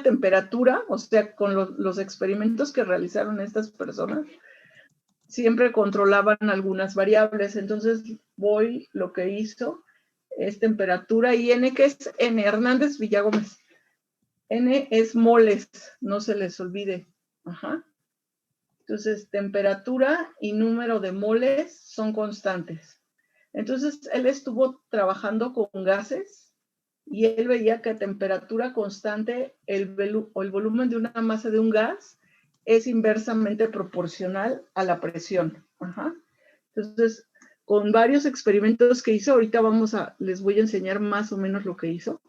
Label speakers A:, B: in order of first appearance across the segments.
A: temperatura, o sea, con los experimentos que realizaron estas personas, siempre controlaban algunas variables. Entonces, lo que hizo es temperatura y N, que es N, Hernández Villagómez. N es moles, no se les olvide. Ajá. Entonces, temperatura y número de moles son constantes. Entonces, él estuvo trabajando con gases y él veía que a temperatura constante el volumen de una masa de un gas es inversamente proporcional a la presión. Ajá. Entonces, con varios experimentos que hizo, ahorita les voy a enseñar más o menos lo que hizo.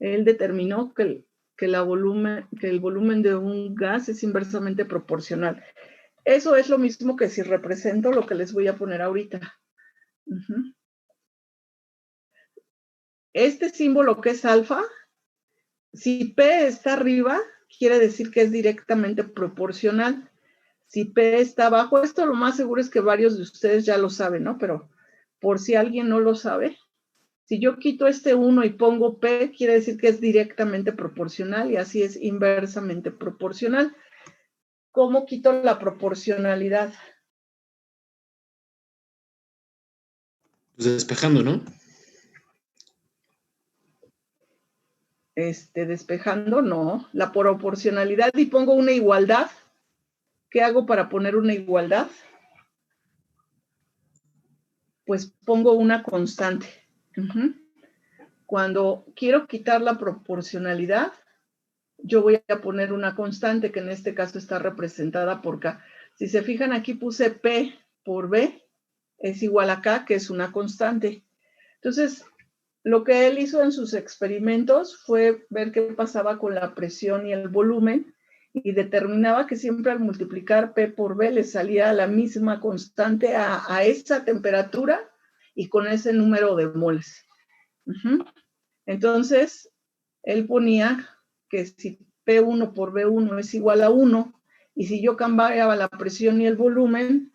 A: Él determinó que el volumen de un gas es inversamente proporcional. Eso es lo mismo que si represento lo que les voy a poner ahorita. Uh-huh. Este símbolo que es alfa, si P está arriba, quiere decir que es directamente proporcional. Si P está abajo, esto lo más seguro es que varios de ustedes ya lo saben, ¿no? Pero por si alguien no lo sabe, si yo quito este 1 y pongo P, quiere decir que es directamente proporcional y así es inversamente proporcional. ¿Cómo quito la proporcionalidad?
B: Pues despejando, ¿no?
A: Despejando, no. La proporcionalidad y pongo una igualdad. ¿Qué hago para poner una igualdad? Pues pongo una constante. Uh-huh. Cuando quiero quitar la proporcionalidad, yo voy a poner una constante que en este caso está representada por K. Si se fijan, aquí puse P por B es igual a K, que es una constante. Entonces, lo que él hizo en sus experimentos fue ver qué pasaba con la presión y el volumen y determinaba que siempre al multiplicar P por B le salía la misma constante a esa temperatura y con ese número de moles. Uh-huh. Entonces, él ponía que si P1 por B1 es igual a 1 y si yo cambiaba la presión y el volumen,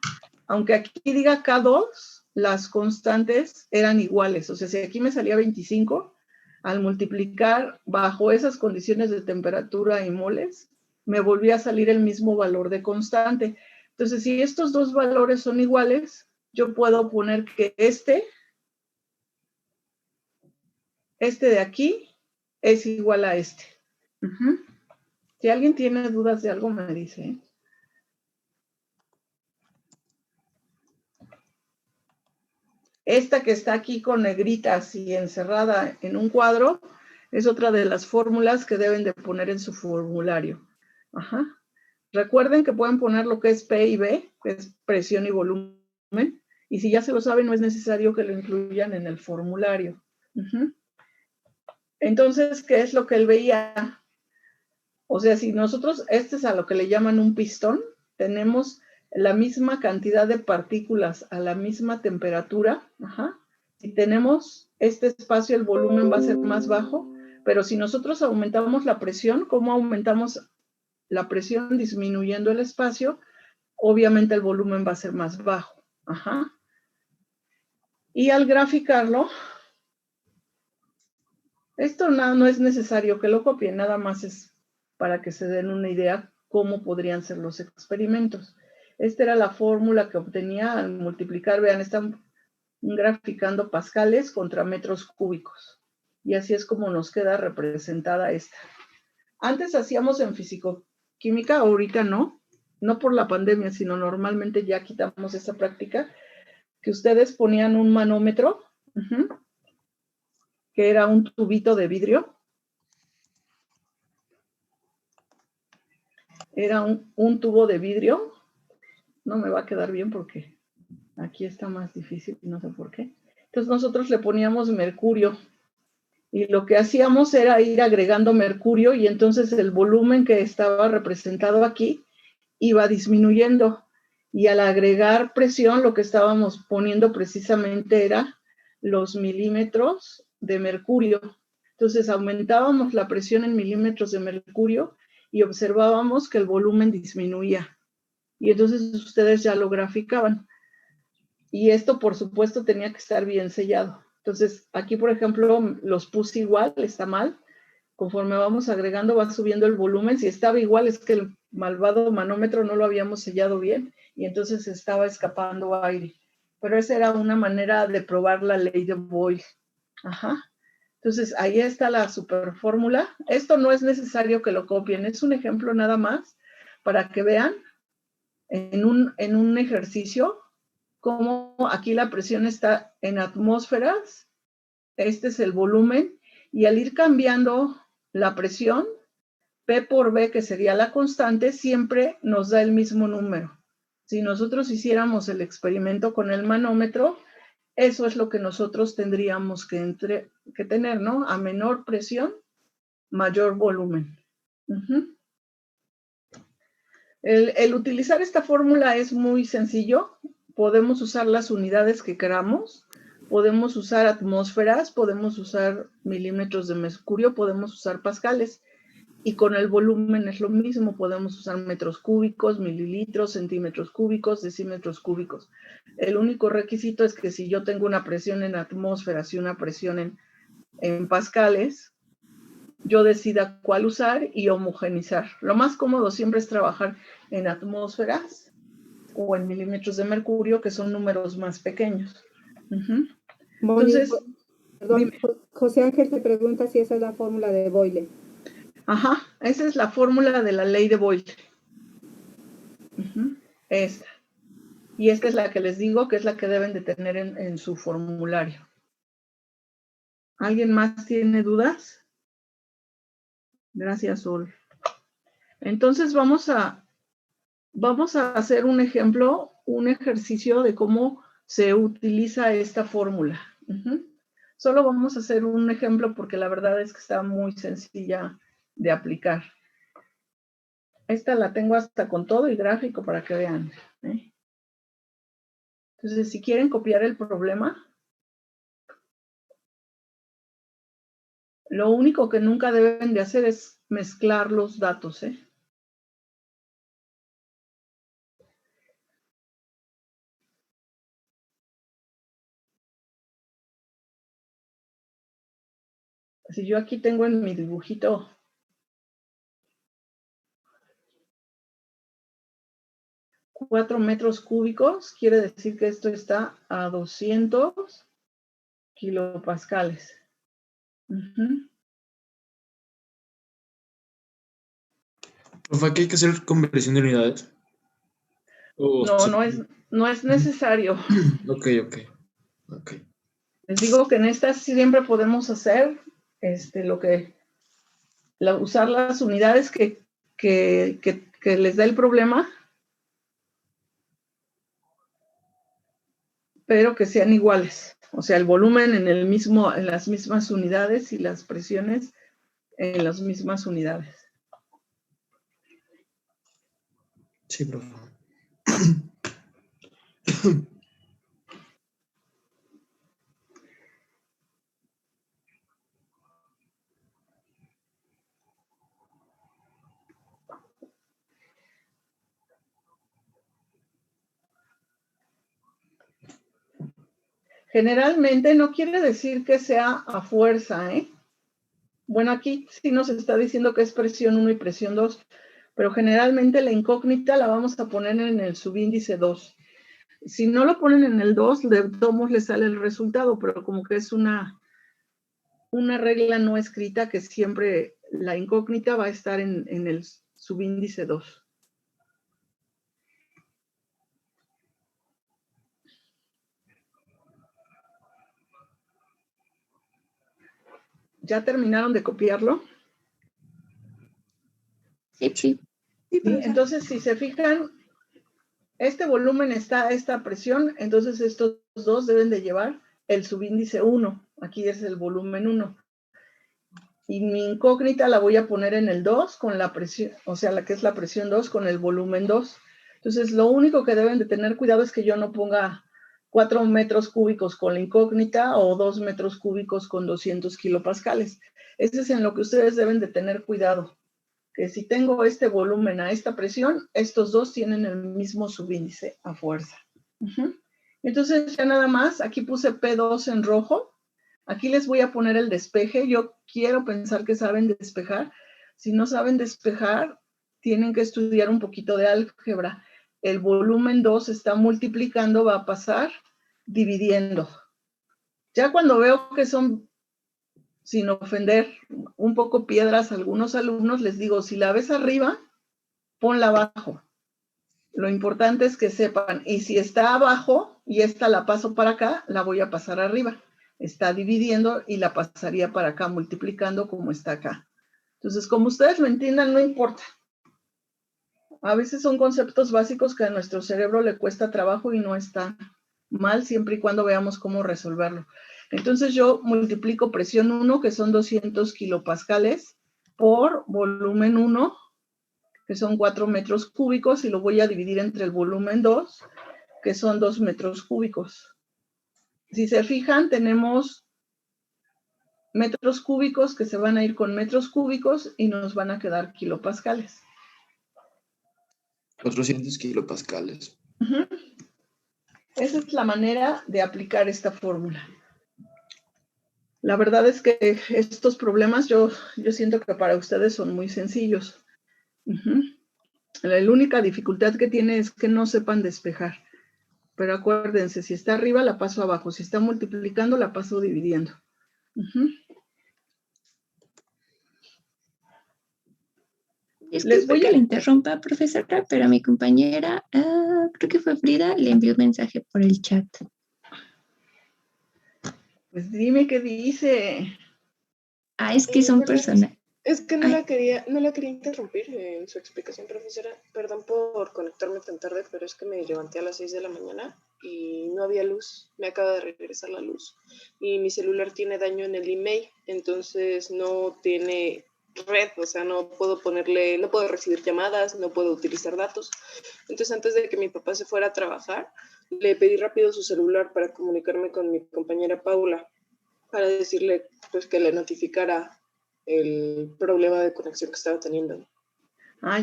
A: aunque aquí diga K2, las constantes eran iguales. O sea, si aquí me salía 25, al multiplicar bajo esas condiciones de temperatura y moles, me volvía a salir el mismo valor de constante. Entonces, si estos dos valores son iguales, yo puedo poner que este de aquí es igual a este. Uh-huh. Si alguien tiene dudas de algo, me dice, ¿eh? Esta que está aquí con negritas y encerrada en un cuadro es otra de las fórmulas que deben de poner en su formulario. Ajá. Recuerden que pueden poner lo que es P y B, que es presión y volumen, y si ya se lo saben, no es necesario que lo incluyan en el formulario. Uh-huh. Entonces, ¿qué es lo que él veía? O sea, si nosotros, este es a lo que le llaman un pistón, tenemos la misma cantidad de partículas a la misma temperatura, ajá. Si tenemos este espacio, el volumen va a ser más bajo, pero si nosotros aumentamos la presión, ¿cómo aumentamos la presión? Disminuyendo el espacio, obviamente el volumen va a ser más bajo, ajá. Y al graficarlo, esto no es necesario que lo copien, nada más es para que se den una idea cómo podrían ser los experimentos. Esta era la fórmula que obtenía al multiplicar, vean, están graficando pascales contra metros cúbicos. Y así es como nos queda representada esta. Antes hacíamos en fisicoquímica, ahorita no por la pandemia, sino normalmente ya quitamos esa práctica, que ustedes ponían un manómetro, uh-huh, que era un tubito de vidrio. Era un tubo de vidrio. No me va a quedar bien porque aquí está más difícil, no sé por qué. Entonces nosotros le poníamos mercurio y lo que hacíamos era ir agregando mercurio y entonces el volumen que estaba representado aquí iba disminuyendo y al agregar presión lo que estábamos poniendo precisamente era los milímetros de mercurio. Entonces aumentábamos la presión en milímetros de mercurio y observábamos que el volumen disminuía. Y entonces ustedes ya lo graficaban. Y esto, por supuesto, tenía que estar bien sellado. Entonces, aquí, por ejemplo, los puse igual, está mal. conforme vamos agregando va subiendo el volumen. Si estaba igual es que el malvado manómetro no lo habíamos sellado bien y entonces estaba escapando aire. Pero esa era una manera de probar la ley de Boyle. Ajá. Entonces, ahí está la super fórmula. Esto no es necesario que lo copien, es un ejemplo nada más para que vean en un ejercicio cómo aquí la presión está en atmósferas, este es el volumen, y al ir cambiando la presión, P por B, que sería la constante, siempre nos da el mismo número. Si nosotros hiciéramos el experimento con el manómetro, eso es lo que nosotros tendríamos que tener, ¿no? A menor presión, mayor volumen. El utilizar esta fórmula es muy sencillo. Podemos usar las unidades que queramos. Podemos usar atmósferas, podemos usar milímetros de mercurio, podemos usar pascales. Y con el volumen es lo mismo, podemos usar metros cúbicos, mililitros, centímetros cúbicos, decímetros cúbicos. El único requisito es que si yo tengo una presión en atmósferas y una presión en pascales, yo decida cuál usar y homogenizar. Lo más cómodo siempre es trabajar en atmósferas o en milímetros de mercurio, que son números más pequeños. Entonces,
C: perdón, José Ángel te pregunta si esa es la fórmula de Boyle.
A: Ajá, esa es la fórmula de la ley de Boyle. Esta. Y esta es la que les digo que es la que deben de tener en su formulario. ¿Alguien más tiene dudas? Gracias, Sol. Entonces vamos a hacer un ejemplo, un ejercicio de cómo se utiliza esta fórmula. Solo vamos a hacer un ejemplo porque la verdad es que está muy sencilla de aplicar. Esta la tengo hasta con todo y gráfico para que vean. Entonces, si quieren copiar el problema, lo único que nunca deben de hacer es mezclar los datos, Si yo aquí tengo en mi dibujito 4 metros cúbicos, quiere decir que esto está a 200 kilopascales.
B: Profe, ¿qué hay que hacer conversión de unidades?
A: No es necesario.
B: Ok.
A: Les digo que en estas siempre podemos hacer usar las unidades que les da el problema, pero que sean iguales. O sea, el volumen en las mismas unidades y las presiones en las mismas unidades.
B: Sí, profe.
A: Generalmente no quiere decir que sea a fuerza, Bueno, aquí sí nos está diciendo que es presión 1 y presión 2, pero generalmente la incógnita la vamos a poner en el subíndice 2. Si no lo ponen en el 2, de todos modos les sale el resultado, pero como que es una regla no escrita que siempre la incógnita va a estar en el subíndice 2. ¿Ya terminaron de copiarlo?
C: Sí.
A: Entonces, si se fijan, este volumen está a esta presión, entonces estos dos deben de llevar el subíndice 1. Aquí es el volumen 1. Y mi incógnita la voy a poner en el 2 con la presión, o sea, la que es la presión 2 con el volumen 2. Entonces, lo único que deben de tener cuidado es que yo no ponga 4 metros cúbicos con la incógnita o 2 metros cúbicos con 200 kilopascales. Ese es en lo que ustedes deben de tener cuidado. Que si tengo este volumen a esta presión, estos dos tienen el mismo subíndice a fuerza. Entonces, ya nada más, aquí puse P2 en rojo, Aquí les voy a poner el despeje. Yo quiero pensar que saben despejar. Si no saben despejar, tienen que estudiar un poquito de álgebra. El volumen 2 está multiplicando, va a pasar dividiendo. Ya cuando veo que son, sin ofender, un poco piedras algunos alumnos, les digo, si la ves arriba, ponla abajo. Lo importante es que sepan, y si está abajo y esta la paso para acá, la voy a pasar arriba. Está dividiendo y la pasaría para acá, multiplicando como está acá. Entonces, como ustedes lo entiendan, no importa. A veces son conceptos básicos que a nuestro cerebro le cuesta trabajo y no está mal, siempre y cuando veamos cómo resolverlo. Entonces, yo multiplico presión 1, que son 200 kilopascales, por volumen 1, que son 4 metros cúbicos, y lo voy a dividir entre el volumen 2, que son 2 metros cúbicos. Si se fijan, tenemos metros cúbicos que se van a ir con metros cúbicos y nos van a quedar kilopascales.
B: 400 kilopascales.
A: Esa es la manera de aplicar esta fórmula. La verdad es que estos problemas yo siento que para ustedes son muy sencillos. La única dificultad que tiene es que no sepan despejar. Pero acuérdense, si está arriba, la paso abajo. Si está multiplicando, la paso dividiendo.
D: Disculpe que le interrumpa, profesora, pero a mi compañera, creo que fue Frida, le envió un mensaje por el chat.
A: Pues dime qué dice.
D: Es que son personas.
E: Es que no la quería interrumpir en su explicación, profesora. Perdón por conectarme tan tarde, pero es que me levanté a las 6 de la mañana y no había luz. Me acaba de regresar la luz. Y mi celular tiene daño en el email, entonces no tiene red, o sea, no puedo recibir llamadas, no puedo utilizar datos. Entonces, antes de que mi papá se fuera a trabajar, le pedí rápido su celular para comunicarme con mi compañera Paula, para decirle pues que le notificara el problema de conexión que estaba teniendo.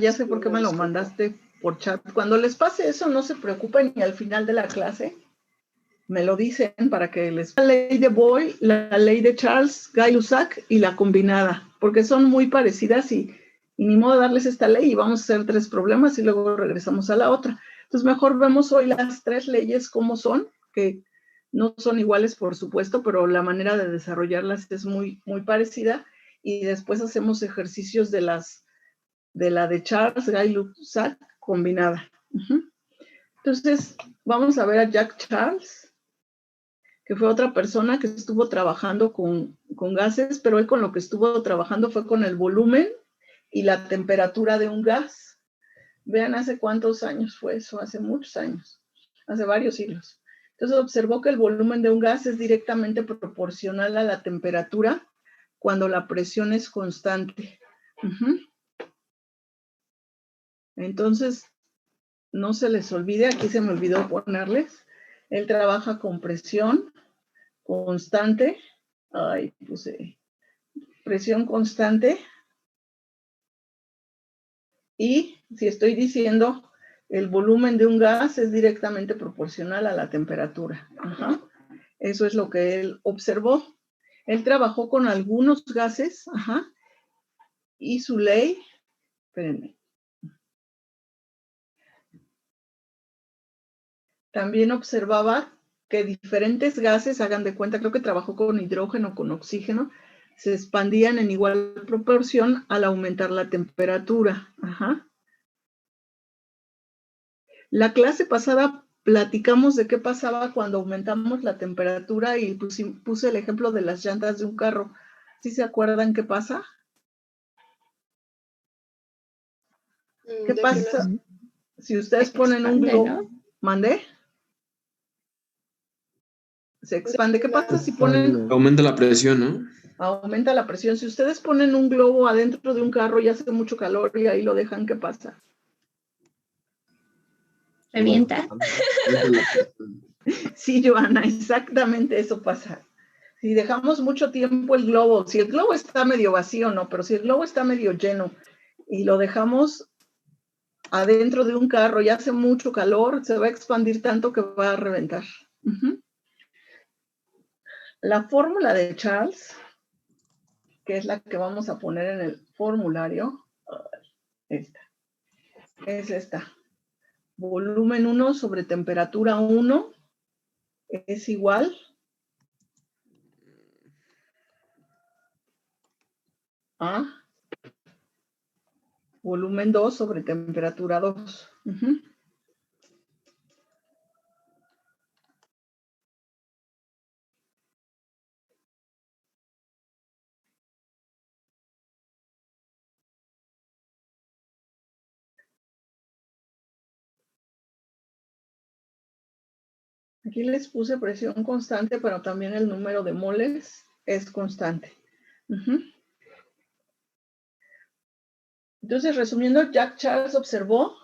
A: Ya sé por qué me lo mandaste por chat. Cuando les pase eso, no se preocupen y al final de la clase me lo dicen para que les... La ley de Boyle, la ley de Charles, Gay-Lussac y la combinada, porque son muy parecidas y ni modo de darles esta ley y vamos a hacer 3 problemas y luego regresamos a la otra. Entonces mejor vemos hoy las 3 leyes como son, que no son iguales por supuesto, pero la manera de desarrollarlas es muy, muy parecida. Y después hacemos ejercicios de la de Charles, Gay-Lussac combinada. Entonces, vamos a ver a Jack Charles, que fue otra persona que estuvo trabajando con gases, pero él con lo que estuvo trabajando fue con el volumen y la temperatura de un gas. Vean hace cuántos años fue eso, hace muchos años, hace varios siglos. Entonces observó que el volumen de un gas es directamente proporcional a la temperatura cuando la presión es constante. Entonces, no se les olvide, aquí se me olvidó ponerles, él trabaja con presión constante, presión constante, y si estoy diciendo el volumen de un gas es directamente proporcional a la temperatura. Eso es lo que él observó. Él trabajó con algunos gases, y su ley, espérenme. También observaba que diferentes gases, hagan de cuenta, creo que trabajó con hidrógeno, con oxígeno, se expandían en igual proporción al aumentar la temperatura. La clase pasada platicamos de qué pasaba cuando aumentamos la temperatura y puse el ejemplo de las llantas de un carro. ¿Sí se acuerdan qué pasa? ¿Qué pasa si ustedes ponen un globo? ¿No? ¿Mandé? Se expande. ¿Qué pasa si ponen...?
B: Aumenta la presión, ¿no?
A: Aumenta la presión. Si ustedes ponen un globo adentro de un carro y hace mucho calor y ahí lo dejan, ¿qué pasa?
D: ¿Revienta?
A: Sí, Joana, exactamente eso pasa. Si dejamos mucho tiempo el globo, si el globo está medio vacío, no, pero si el globo está medio lleno y lo dejamos adentro de un carro y hace mucho calor, se va a expandir tanto que va a reventar. La fórmula de Charles, que es la que vamos a poner en el formulario, esta, es esta. Volumen 1 sobre temperatura 1 es igual a volumen 2 sobre temperatura 2. Aquí les puse presión constante, pero también el número de moles es constante. Entonces, resumiendo, Jack Charles observó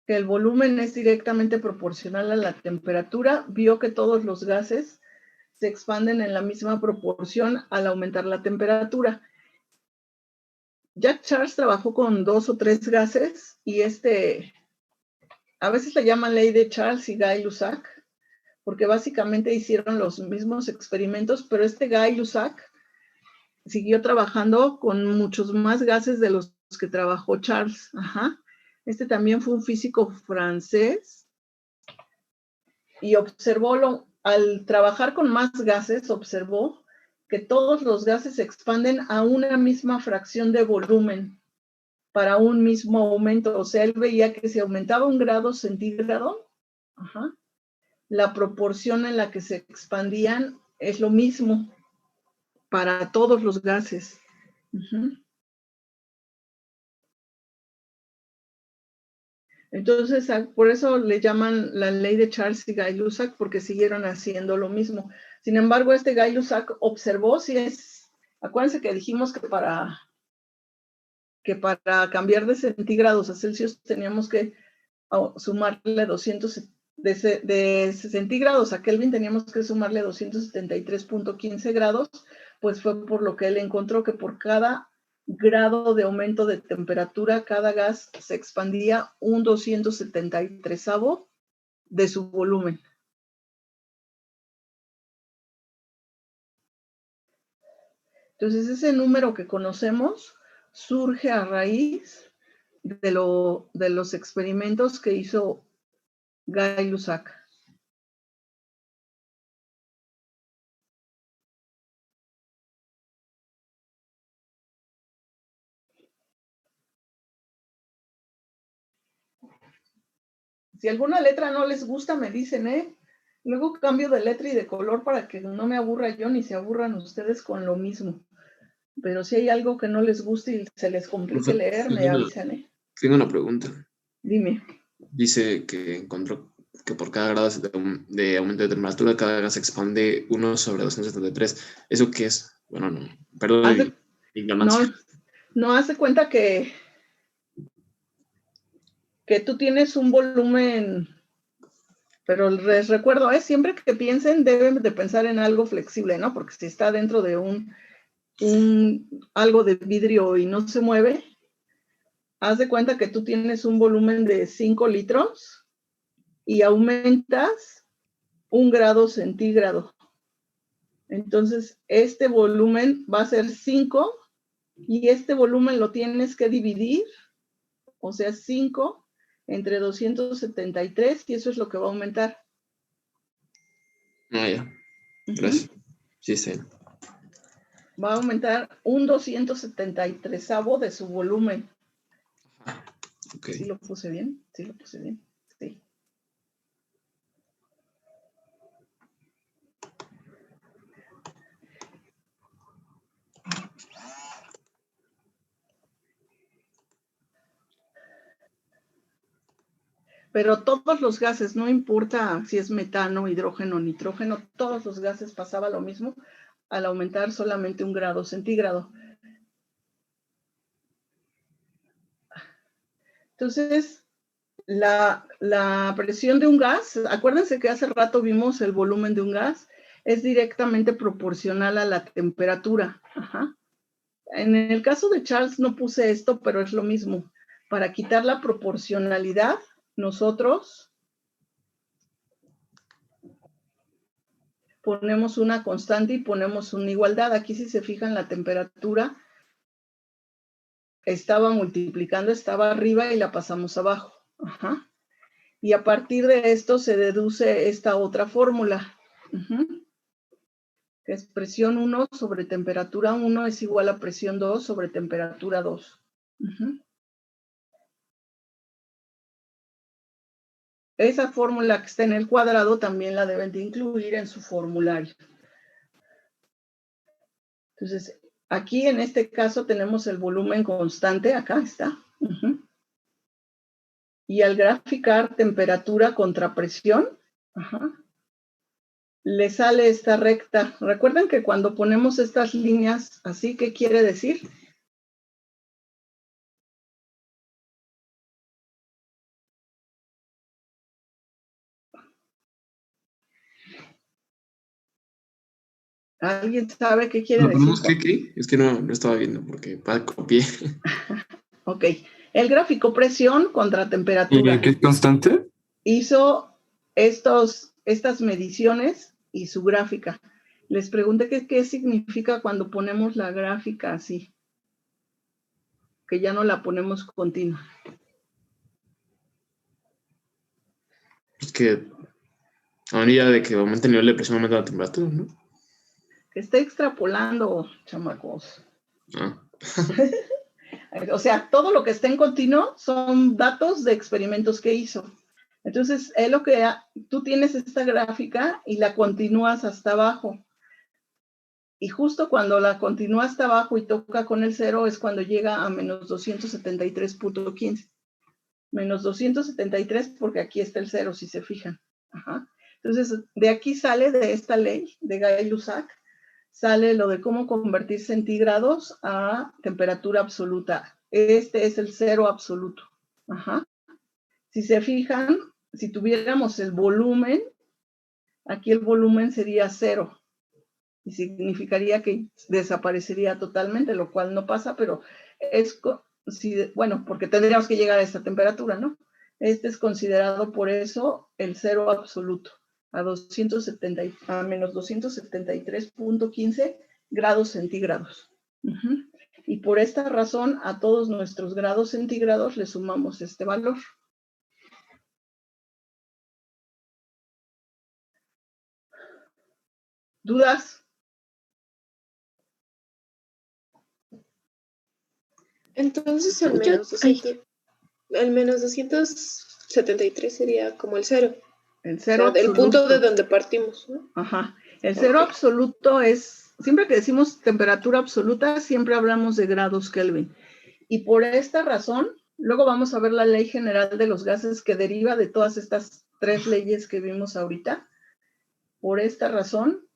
A: que el volumen es directamente proporcional a la temperatura, vio que todos los gases se expanden en la misma proporción al aumentar la temperatura. Jack Charles trabajó con 2 o 3 gases y a veces le llaman ley de Charles y Gay-Lussac, porque básicamente hicieron los mismos experimentos, pero Gay-Lussac siguió trabajando con muchos más gases de los que trabajó Charles. También fue un físico francés y observó, al trabajar con más gases, observó que todos los gases se expanden a una misma fracción de volumen para un mismo aumento. O sea, él veía que si aumentaba 1 grado centígrado, la proporción en la que se expandían es lo mismo para todos los gases. Entonces, por eso le llaman la ley de Charles y Gay-Lussac, porque siguieron haciendo lo mismo. Sin embargo, Gay-Lussac observó acuérdense que dijimos que para cambiar de centígrados a Celsius teníamos que sumarle 200, de centígrados a Kelvin teníamos que sumarle 273.15 grados, pues fue por lo que él encontró que por cada grado de aumento de temperatura, cada gas se expandía un 273avo de su volumen. Entonces, ese número que conocemos surge a raíz de los experimentos que hizo Gay-Lussac. Si alguna letra no les gusta, me dicen, Luego cambio de letra y de color para que no me aburra yo ni se aburran ustedes con lo mismo. Pero si hay algo que no les guste y se les complique leer, me avisan,
B: Tengo una pregunta.
A: Dime.
B: Dice que encontró que por cada grado de aumento de temperatura, cada gas se expande 1 sobre 273. ¿Eso qué es? Bueno, no. Perdón, ignorancia.
A: No hace cuenta que tú tienes un volumen, pero les recuerdo, siempre que piensen deben de pensar en algo flexible, ¿no? Porque si está dentro de algo de vidrio y no se mueve, haz de cuenta que tú tienes un volumen de 5 litros y aumentas 1 grado centígrado. Entonces, este volumen va a ser 5 y este volumen lo tienes que dividir, o sea, 5 entre 273 y eso es lo que va a aumentar.
B: Ya. Gracias. Sí, sí.
A: Va a aumentar un 273avo de su volumen.
B: Okay.
A: ¿Sí lo puse bien? Sí, lo puse bien. Sí. Pero todos los gases, no importa si es metano, hidrógeno, nitrógeno, todos los gases pasaba lo mismo al aumentar solamente 1 grado centígrado. Entonces, la presión de un gas, acuérdense que hace rato vimos el volumen de un gas, es directamente proporcional a la temperatura. En el caso de Charles no puse esto, pero es lo mismo. Para quitar la proporcionalidad, nosotros ponemos una constante y ponemos una igualdad. Aquí si se fijan la temperatura estaba multiplicando, estaba arriba y la pasamos abajo. Ajá. Y a partir de esto se deduce esta otra fórmula, que es presión 1 sobre temperatura 1 es igual a presión 2 sobre temperatura 2. Esa fórmula que está en el cuadrado también la deben de incluir en su formulario. Entonces, aquí en este caso tenemos el volumen constante, acá está. Y al graficar temperatura contra presión, le sale esta recta. Recuerden que cuando ponemos estas líneas así, ¿qué quiere decir? ¿Alguien sabe qué quiere decir?
B: ¿Qué? Es que no estaba viendo porque copié.
A: Ok. El gráfico presión contra temperatura.
F: ¿Y qué es constante?
A: Hizo estas mediciones y su gráfica. Les pregunté qué significa cuando ponemos la gráfica así, que ya no la ponemos continua.
B: Es que a medida de que aumenta el nivel de presión, aumenta la temperatura, ¿no?
A: Que está extrapolando, chamacos.
B: Ah.
A: O sea, todo lo que está en continuo son datos de experimentos que hizo. Entonces, es lo que tú tienes esta gráfica y la continúas hasta abajo. Y justo cuando la continúa hasta abajo y toca con el 0 es cuando llega a menos 273.15. Menos 273 porque aquí está el 0, si se fijan. Entonces, de aquí sale, de esta ley de Gay-Lussac, sale lo de cómo convertir centígrados a temperatura absoluta. Este es el 0 absoluto. Si se fijan, si tuviéramos el volumen, aquí el volumen sería 0. Y significaría que desaparecería totalmente, lo cual no pasa, pero es, bueno, porque tendríamos que llegar a esta temperatura, ¿no? Este es considerado por eso el 0 absoluto, a menos 273.15 grados centígrados. Y por esta razón, a todos nuestros grados centígrados le sumamos este valor. ¿Dudas?
E: Entonces el menos 273 sería como el 0.
A: El 0
E: absoluto. El punto de donde partimos, ¿no?
A: El 0 absoluto es, siempre que decimos temperatura absoluta, siempre hablamos de grados Kelvin. Y por esta razón, luego vamos a ver la ley general de los gases que deriva de todas estas 3 leyes que vimos ahorita. Por esta razón,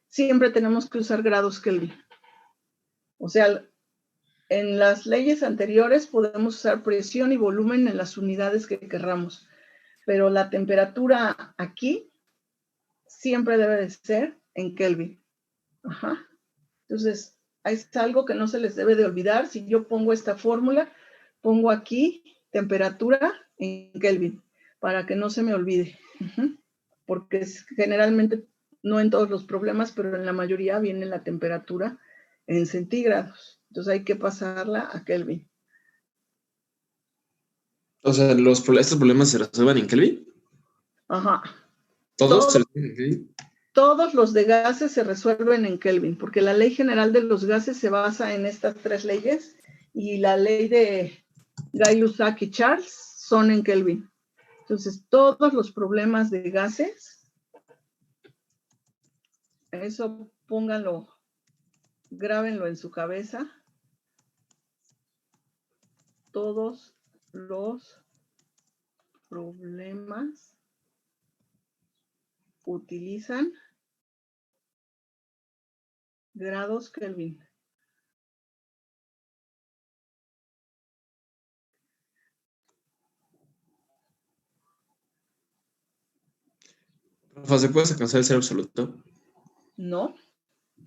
A: siempre tenemos que usar grados Kelvin. O sea, en las leyes anteriores podemos usar presión y volumen en las unidades que querramos, pero la temperatura aquí siempre debe de ser en Kelvin. Entonces, es algo que no se les debe de olvidar. Si yo pongo esta fórmula, pongo aquí temperatura en Kelvin, para que no se me olvide. Porque generalmente, no en todos los problemas, pero en la mayoría viene la temperatura en centígrados. Entonces hay que pasarla a Kelvin.
B: O sea, ¿estos problemas se resuelven en Kelvin? ¿Todos se resuelven en Kelvin?
A: Todos los de gases se resuelven en Kelvin, porque la ley general de los gases se basa en estas 3 leyes y la ley de Gay-Lussac y Charles son en Kelvin. Entonces, todos los problemas de gases, eso pónganlo, grábenlo en su cabeza. Todos los problemas utilizan grados Kelvin.
B: ¿Se puede alcanzar el 0 absoluto?
A: No.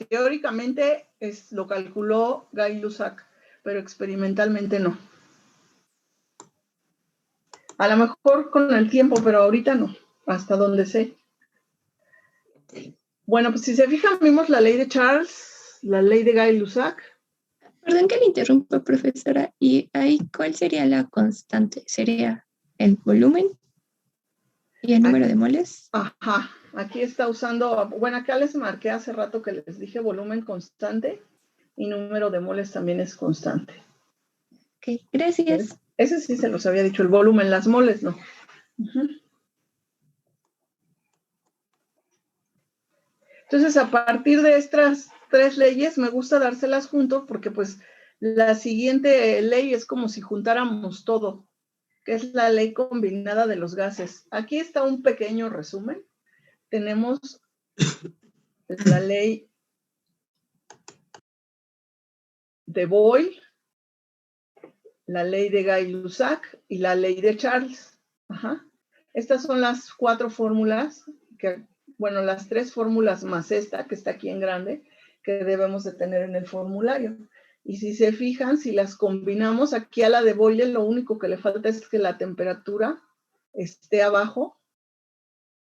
A: Teóricamente lo calculó Gay-Lussac, pero experimentalmente no. A lo mejor con el tiempo, pero ahorita no, hasta donde sé. Bueno, pues si se fijan, vimos la ley de Charles, la ley de Gay-Lussac.
D: Perdón que le interrumpa, profesora. ¿Y ahí cuál sería la constante? ¿Sería el volumen y el número de moles?
A: Ajá, aquí está usando, bueno, acá les marqué hace rato que les dije volumen constante y número de moles también es constante.
D: Ok, gracias.
A: Ese sí se los había dicho, el volumen, las moles no. Entonces, a partir de estas 3 leyes, me gusta dárselas juntos porque pues la siguiente ley es como si juntáramos todo, que es la ley combinada de los gases. Aquí está un pequeño resumen. Tenemos la ley de Boyle, la ley de Gay-Lussac y la ley de Charles. Ajá. Estas son las 4 fórmulas, bueno, las 3 fórmulas más esta, que está aquí en grande, que debemos de tener en el formulario. Y si se fijan, si las combinamos, aquí a la de Boyle lo único que le falta es que la temperatura esté abajo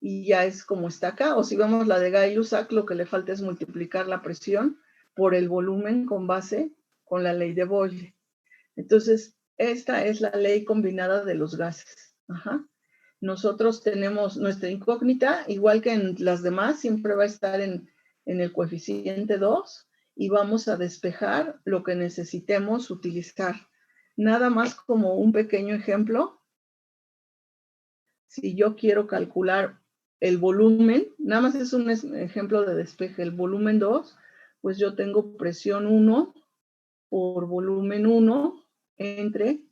A: y ya es como está acá. O si vemos la de Gay-Lussac, lo que le falta es multiplicar la presión por el volumen con base con la ley de Boyle. Entonces, esta es la ley combinada de los gases. Ajá. Nosotros tenemos nuestra incógnita, igual que en las demás, siempre va a estar en el coeficiente 2 y vamos a despejar lo que necesitemos utilizar. Nada más como un pequeño ejemplo. Si yo quiero calcular el volumen, nada más es un ejemplo de despeje, el volumen 2, pues yo tengo presión 1 por volumen 1 entre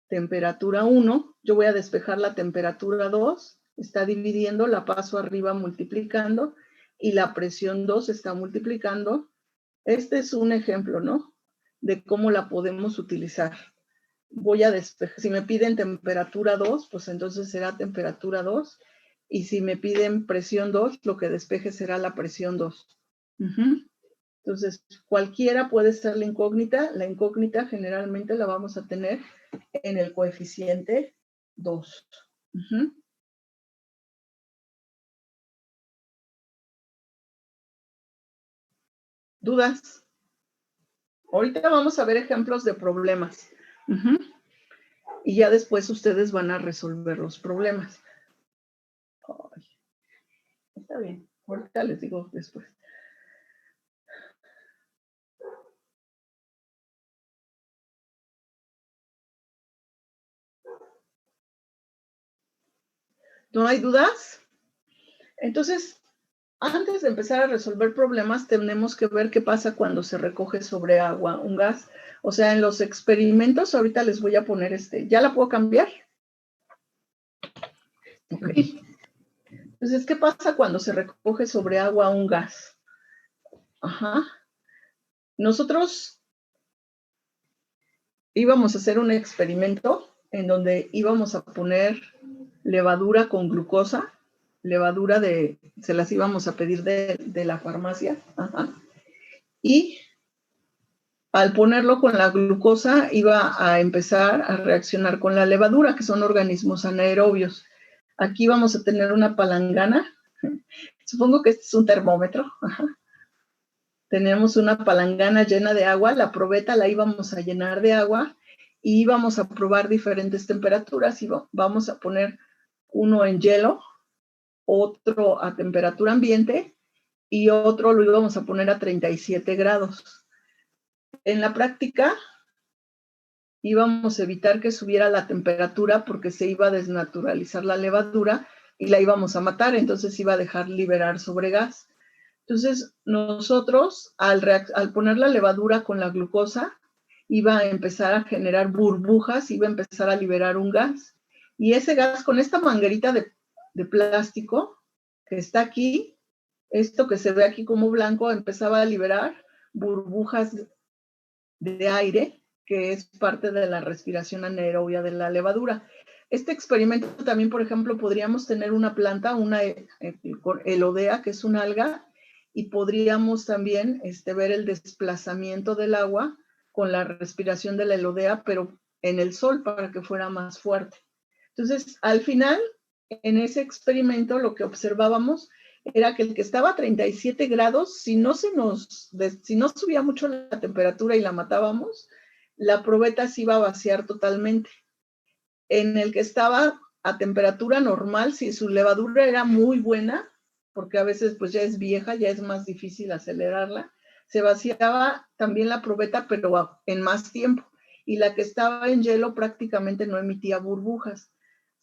A: temperatura 1, yo voy a despejar la temperatura 2, está dividiendo, la paso arriba multiplicando, y la presión 2 está multiplicando. Este es un ejemplo, ¿no? De cómo la podemos utilizar. Voy a despejar, si me piden temperatura 2, pues entonces será temperatura 2, y si me piden presión 2, lo que despeje será la presión 2. Entonces, cualquiera puede ser la incógnita generalmente la vamos a tener en el coeficiente 2. ¿Dudas? Ahorita vamos a ver ejemplos de problemas. Y ya después ustedes van a resolver los problemas. Ay, está bien, ahorita les digo después. ¿No hay dudas? Entonces, antes de empezar a resolver problemas, tenemos que ver qué pasa cuando se recoge sobre agua un gas. O sea, en los experimentos, ahorita les voy a poner ¿ya la puedo cambiar? Ok. Entonces, ¿qué pasa cuando se recoge sobre agua un gas? Ajá. Nosotros íbamos a hacer un experimento en donde íbamos a poner levadura con glucosa, levadura se las íbamos a pedir de la farmacia. Ajá. Y al ponerlo con la glucosa iba a empezar a reaccionar con la levadura, que son organismos anaerobios. Aquí vamos a tener una palangana. Supongo que este es un termómetro. Ajá. Tenemos una palangana llena de agua. La probeta la íbamos a llenar de agua y íbamos a probar diferentes temperaturas. Y vamos a poner uno en hielo, otro a temperatura ambiente y otro lo íbamos a poner a 37 grados. En la práctica íbamos a evitar que subiera la temperatura porque se iba a desnaturalizar la levadura y la íbamos a matar, entonces iba a dejar liberar sobre gas. Entonces nosotros al poner la levadura con la glucosa iba a empezar a generar burbujas, iba a empezar a liberar un gas y ese gas con esta manguerita de plástico que está aquí, esto que se ve aquí como blanco, empezaba a liberar burbujas de aire, que es parte de la respiración anaerobia de la levadura. Este experimento también, por ejemplo, podríamos tener una planta, una elodea, que es una alga, y podríamos también ver el desplazamiento del agua con la respiración de la elodea, pero en el sol para que fuera más fuerte. Entonces, al final, en ese experimento, lo que observábamos era que el que estaba a 37 grados, si no subía mucho la temperatura y la matábamos, la probeta se iba a vaciar totalmente. En el que estaba a temperatura normal, si su levadura era muy buena, porque a veces pues ya es vieja, ya es más difícil acelerarla, se vaciaba también la probeta, pero en más tiempo. Y la que estaba en hielo prácticamente no emitía burbujas.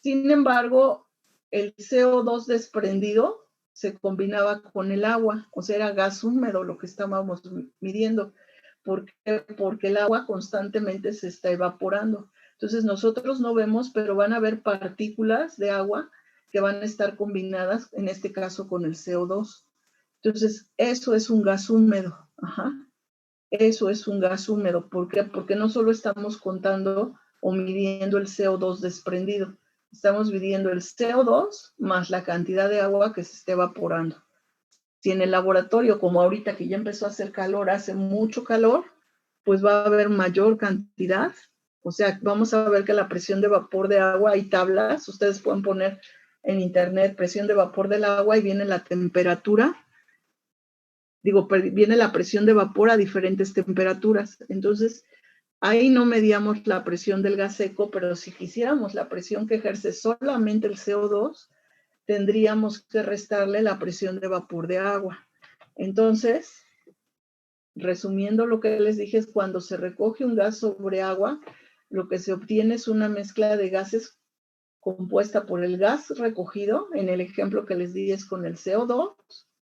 A: Sin embargo, el CO2 desprendido se combinaba con el agua, o sea, era gas húmedo lo que estábamos midiendo. ¿Por qué? Porque el agua constantemente se está evaporando. Entonces nosotros no vemos, pero van a haber partículas de agua que van a estar combinadas, en este caso con el CO2. Entonces, eso es un gas húmedo. Ajá. Eso es un gas húmedo. ¿Por qué? Porque no solo estamos contando o midiendo el CO2 desprendido, estamos midiendo el CO2 más la cantidad de agua que se esté evaporando. Si en el laboratorio, como ahorita que ya empezó a hacer calor, hace mucho calor, pues va a haber mayor cantidad. O sea, vamos a ver que la presión de vapor de agua, hay tablas, ustedes pueden poner en internet presión de vapor del agua y viene la temperatura, viene la presión de vapor a diferentes temperaturas. Entonces, ahí no medíamos la presión del gas seco, pero si quisiéramos la presión que ejerce solamente el CO2, tendríamos que restarle la presión de vapor de agua. Entonces, resumiendo lo que les dije, es cuando se recoge un gas sobre agua, lo que se obtiene es una mezcla de gases compuesta por el gas recogido, en el ejemplo que les di es con el CO2,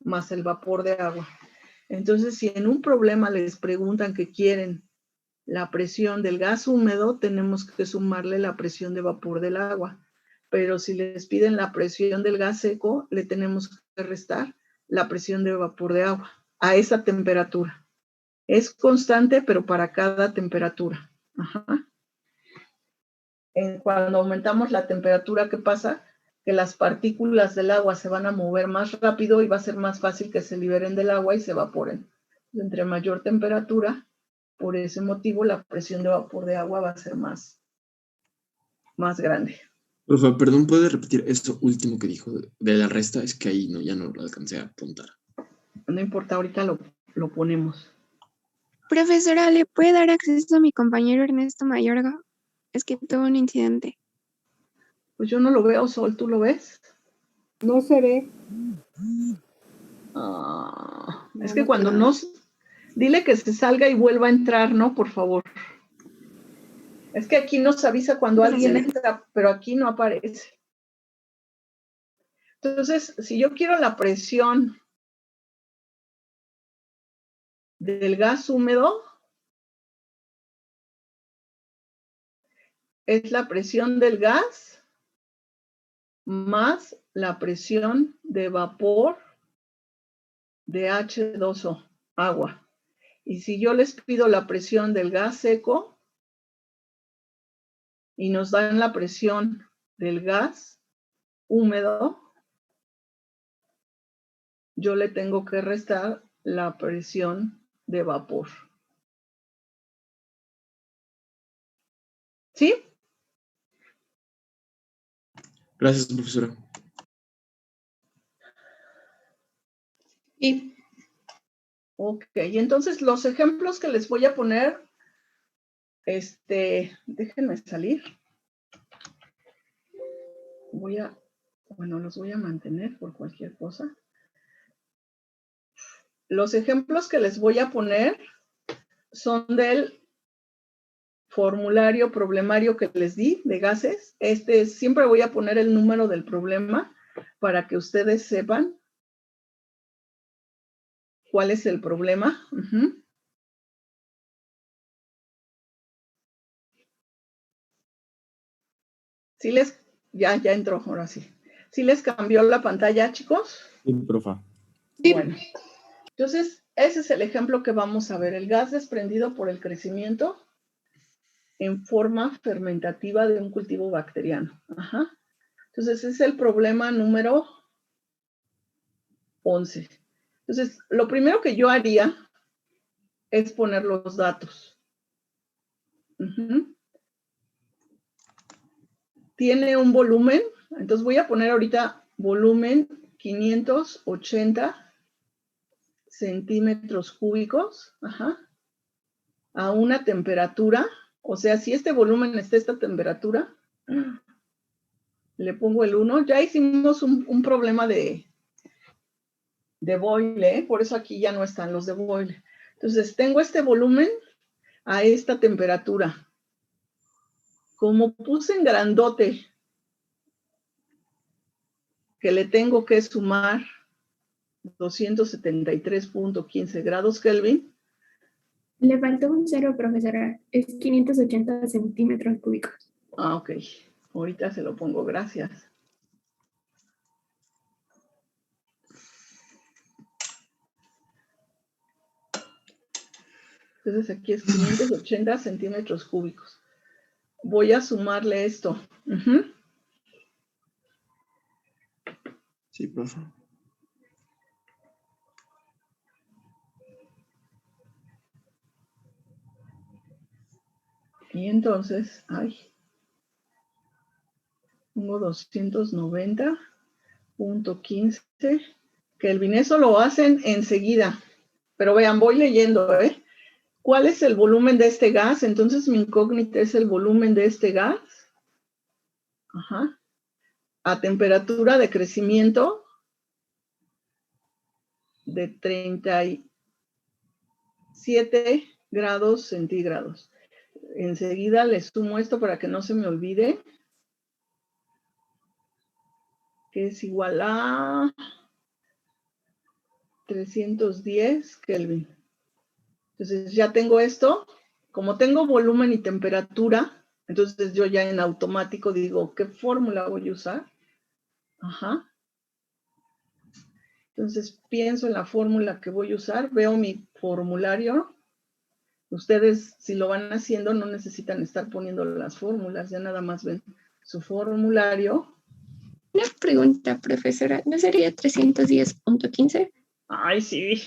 A: más el vapor de agua. Entonces, si en un problema les preguntan que quieren la presión del gas húmedo, tenemos que sumarle la presión de vapor del agua. Pero si les piden la presión del gas seco, le tenemos que restar la presión de vapor de agua a esa temperatura. Es constante, pero para cada temperatura. Ajá. Cuando aumentamos la temperatura, ¿qué pasa? Que las partículas del agua se van a mover más rápido y va a ser más fácil que se liberen del agua y se evaporen. Entre mayor temperatura, por ese motivo, la presión de vapor de agua va a ser más grande.
B: Profe, perdón, ¿puede repetir esto último que dijo de la resta? Es que ahí ya no lo alcancé a apuntar.
A: No importa, ahorita lo ponemos.
F: Profesora, ¿le puede dar acceso a mi compañero Ernesto Mayorga? Es que tuvo un incidente.
A: Pues yo no lo veo, Sol, ¿tú lo ves?
C: No se ve.
A: Es que cuando nos... Dile que se salga y vuelva a entrar, ¿no? Por favor. Es que aquí nos avisa cuando alguien entra, pero aquí no aparece. Entonces, si yo quiero la presión del gas húmedo, es la presión del gas más la presión de vapor de H2O, agua. Y si yo les pido la presión del gas seco y nos dan la presión del gas húmedo, yo le tengo que restar la presión de vapor. ¿Sí?
B: Gracias, profesora.
E: Y
A: Ok, y entonces los ejemplos que les voy a poner, déjenme salir. Los voy a mantener por cualquier cosa. Los ejemplos que les voy a poner son del formulario problemario que les di de gases. Siempre voy a poner el número del problema para que ustedes sepan cuál es el problema. ¿Sí ya entró, ahora sí. ¿Sí les cambió la pantalla, chicos?
G: Sí, profa.
A: Bueno, entonces ese es el ejemplo que vamos a ver. El gas desprendido por el crecimiento en forma fermentativa de un cultivo bacteriano. Ajá. Entonces, ese es el problema número 11. Entonces, lo primero que yo haría es poner los datos. Tiene un volumen, entonces voy a poner ahorita volumen 580 centímetros cúbicos, a una temperatura, o sea, si este volumen está a esta temperatura, le pongo el 1. Ya hicimos un problema de Boyle, por eso aquí ya no están los de Boyle. Entonces, tengo este volumen a esta temperatura. Como puse en grandote que le tengo que sumar 273.15 grados Kelvin.
F: Le faltó un 0, profesora. Es 580 centímetros cúbicos.
A: Ok. Ahorita se lo pongo, gracias. Entonces aquí es 580 centímetros cúbicos. Voy a sumarle esto.
B: Sí, profe.
A: Y entonces, pongo 290.15 Kelvin. Eso lo hacen enseguida. Pero vean, voy leyendo, ¿Cuál es el volumen de este gas? Entonces mi incógnita es el volumen de este gas. A temperatura de crecimiento de 37 grados centígrados. Enseguida le sumo esto para que no se me olvide, que es igual a 310 Kelvin. Entonces ya tengo esto. Como tengo volumen y temperatura, entonces yo ya en automático digo, ¿qué fórmula voy a usar? Entonces pienso en la fórmula que voy a usar, veo mi formulario. Ustedes, si lo van haciendo, no necesitan estar poniendo las fórmulas, ya nada más ven su formulario.
D: Una pregunta, profesora. ¿No sería 310.15?
A: Ay, sí.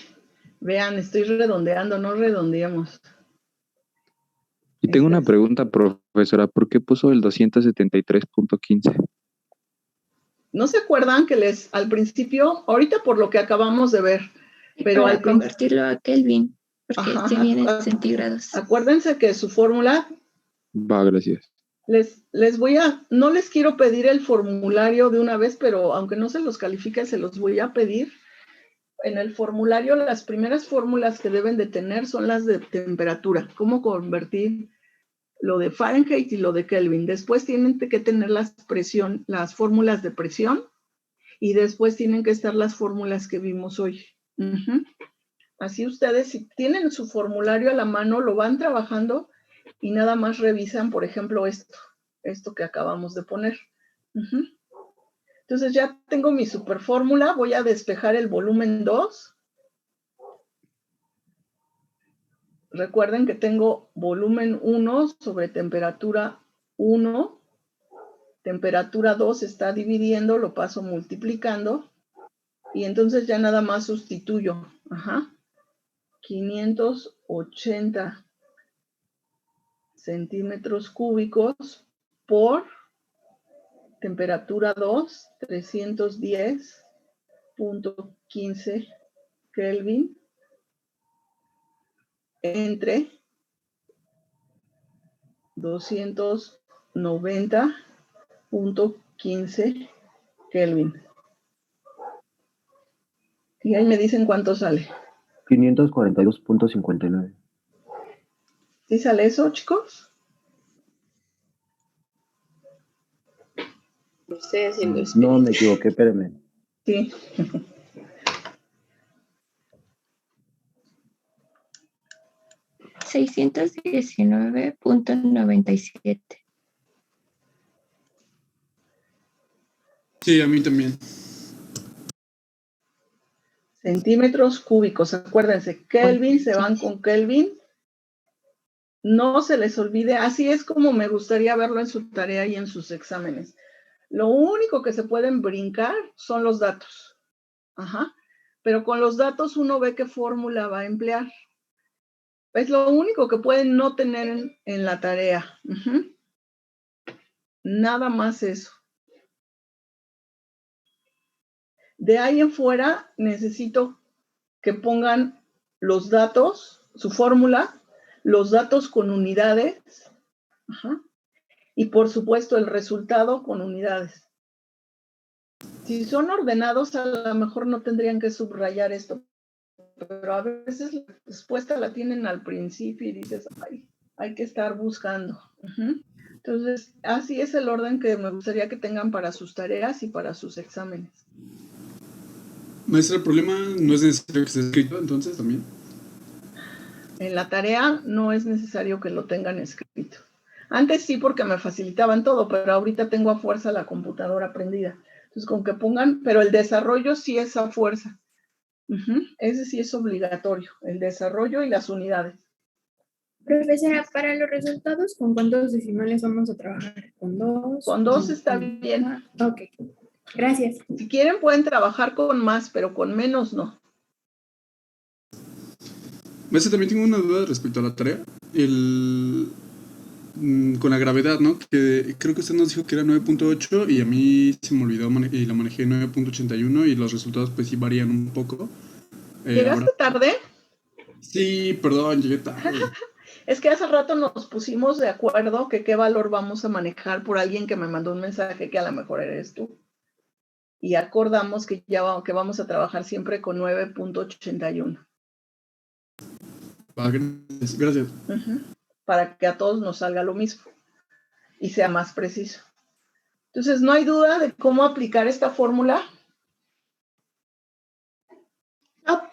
A: Vean, estoy redondeando, no redondeamos.
G: Y tengo una pregunta, profesora. ¿Por qué puso el 273.15?
A: ¿No se acuerdan que al principio, ahorita por lo que acabamos de ver, pero
D: para convertirlo a Kelvin, porque se viene en centígrados.
A: Acuérdense que su fórmula...
G: Va, gracias.
A: No les quiero pedir el formulario de una vez, pero aunque no se los califique, se los voy a pedir. En el formulario, las primeras fórmulas que deben de tener son las de temperatura. Cómo convertir lo de Fahrenheit y lo de Kelvin. Después tienen que tener las fórmulas de presión y después tienen que estar las fórmulas que vimos hoy. Así ustedes, si tienen su formulario a la mano, lo van trabajando y nada más revisan, por ejemplo, esto que acabamos de poner. Entonces ya tengo mi superfórmula, voy a despejar el volumen 2. Recuerden que tengo volumen 1 sobre temperatura 1. Temperatura 2 está dividiendo, lo paso multiplicando. Y entonces ya nada más sustituyo. 580 centímetros cúbicos por temperatura 2, 310.15 Kelvin, entre 290.15 Kelvin. Y ahí me dicen cuánto sale.
H: 542.59.
A: ¿Sí sale eso, chicos?
E: Estoy haciendo
H: No, me equivoqué, espérame.
A: Sí.
D: $619.97.
I: Sí, a mí también.
A: Centímetros cúbicos. Acuérdense, Kelvin, se van con Kelvin. No se les olvide, así es como me gustaría verlo en su tarea y en sus exámenes. Lo único que se pueden brincar son los datos. Pero con los datos uno ve qué fórmula va a emplear. Es lo único que pueden no tener en la tarea. Nada más eso. De ahí en fuera necesito que pongan los datos, su fórmula, los datos con unidades, ajá, y por supuesto el resultado con unidades. Si son ordenados, a lo mejor no tendrían que subrayar esto, pero a veces la respuesta la tienen al principio y dices, ay, hay que estar buscando. Uh-huh. Entonces, así es el orden que me gustaría que tengan para sus tareas y para sus exámenes.
H: Maestra, el problema no es necesario que esté escrito, entonces, también.
A: En la tarea no es necesario que lo tengan escrito. Antes sí, porque me facilitaban todo, pero ahorita tengo a fuerza la computadora prendida. Entonces, con que pongan, pero el desarrollo sí es a fuerza. Uh-huh. Ese sí es obligatorio, el desarrollo y las unidades.
I: Profesora, para los resultados, ¿con cuántos decimales vamos a trabajar? ¿Con 2?
A: Con 2 está bien.
I: Ok, gracias.
A: Si quieren pueden trabajar con más, pero con menos no.
H: Maestra, también tengo una duda respecto a la tarea. Con la gravedad, ¿no? Que creo que usted nos dijo que era 9.8 y a mí se me olvidó y la manejé 9.81 y los resultados pues sí varían un poco.
A: ¿Llegaste tarde?
H: Sí, perdón, llegué tarde.
A: Es que hace rato nos pusimos de acuerdo que qué valor vamos a manejar por alguien que me mandó un mensaje que a lo mejor eres tú. Y acordamos que que vamos a trabajar siempre con 9.81.
H: Gracias.
A: Uh-huh. Para que a todos nos salga lo mismo y sea más preciso. Entonces, ¿no hay duda de cómo aplicar esta fórmula?
I: No.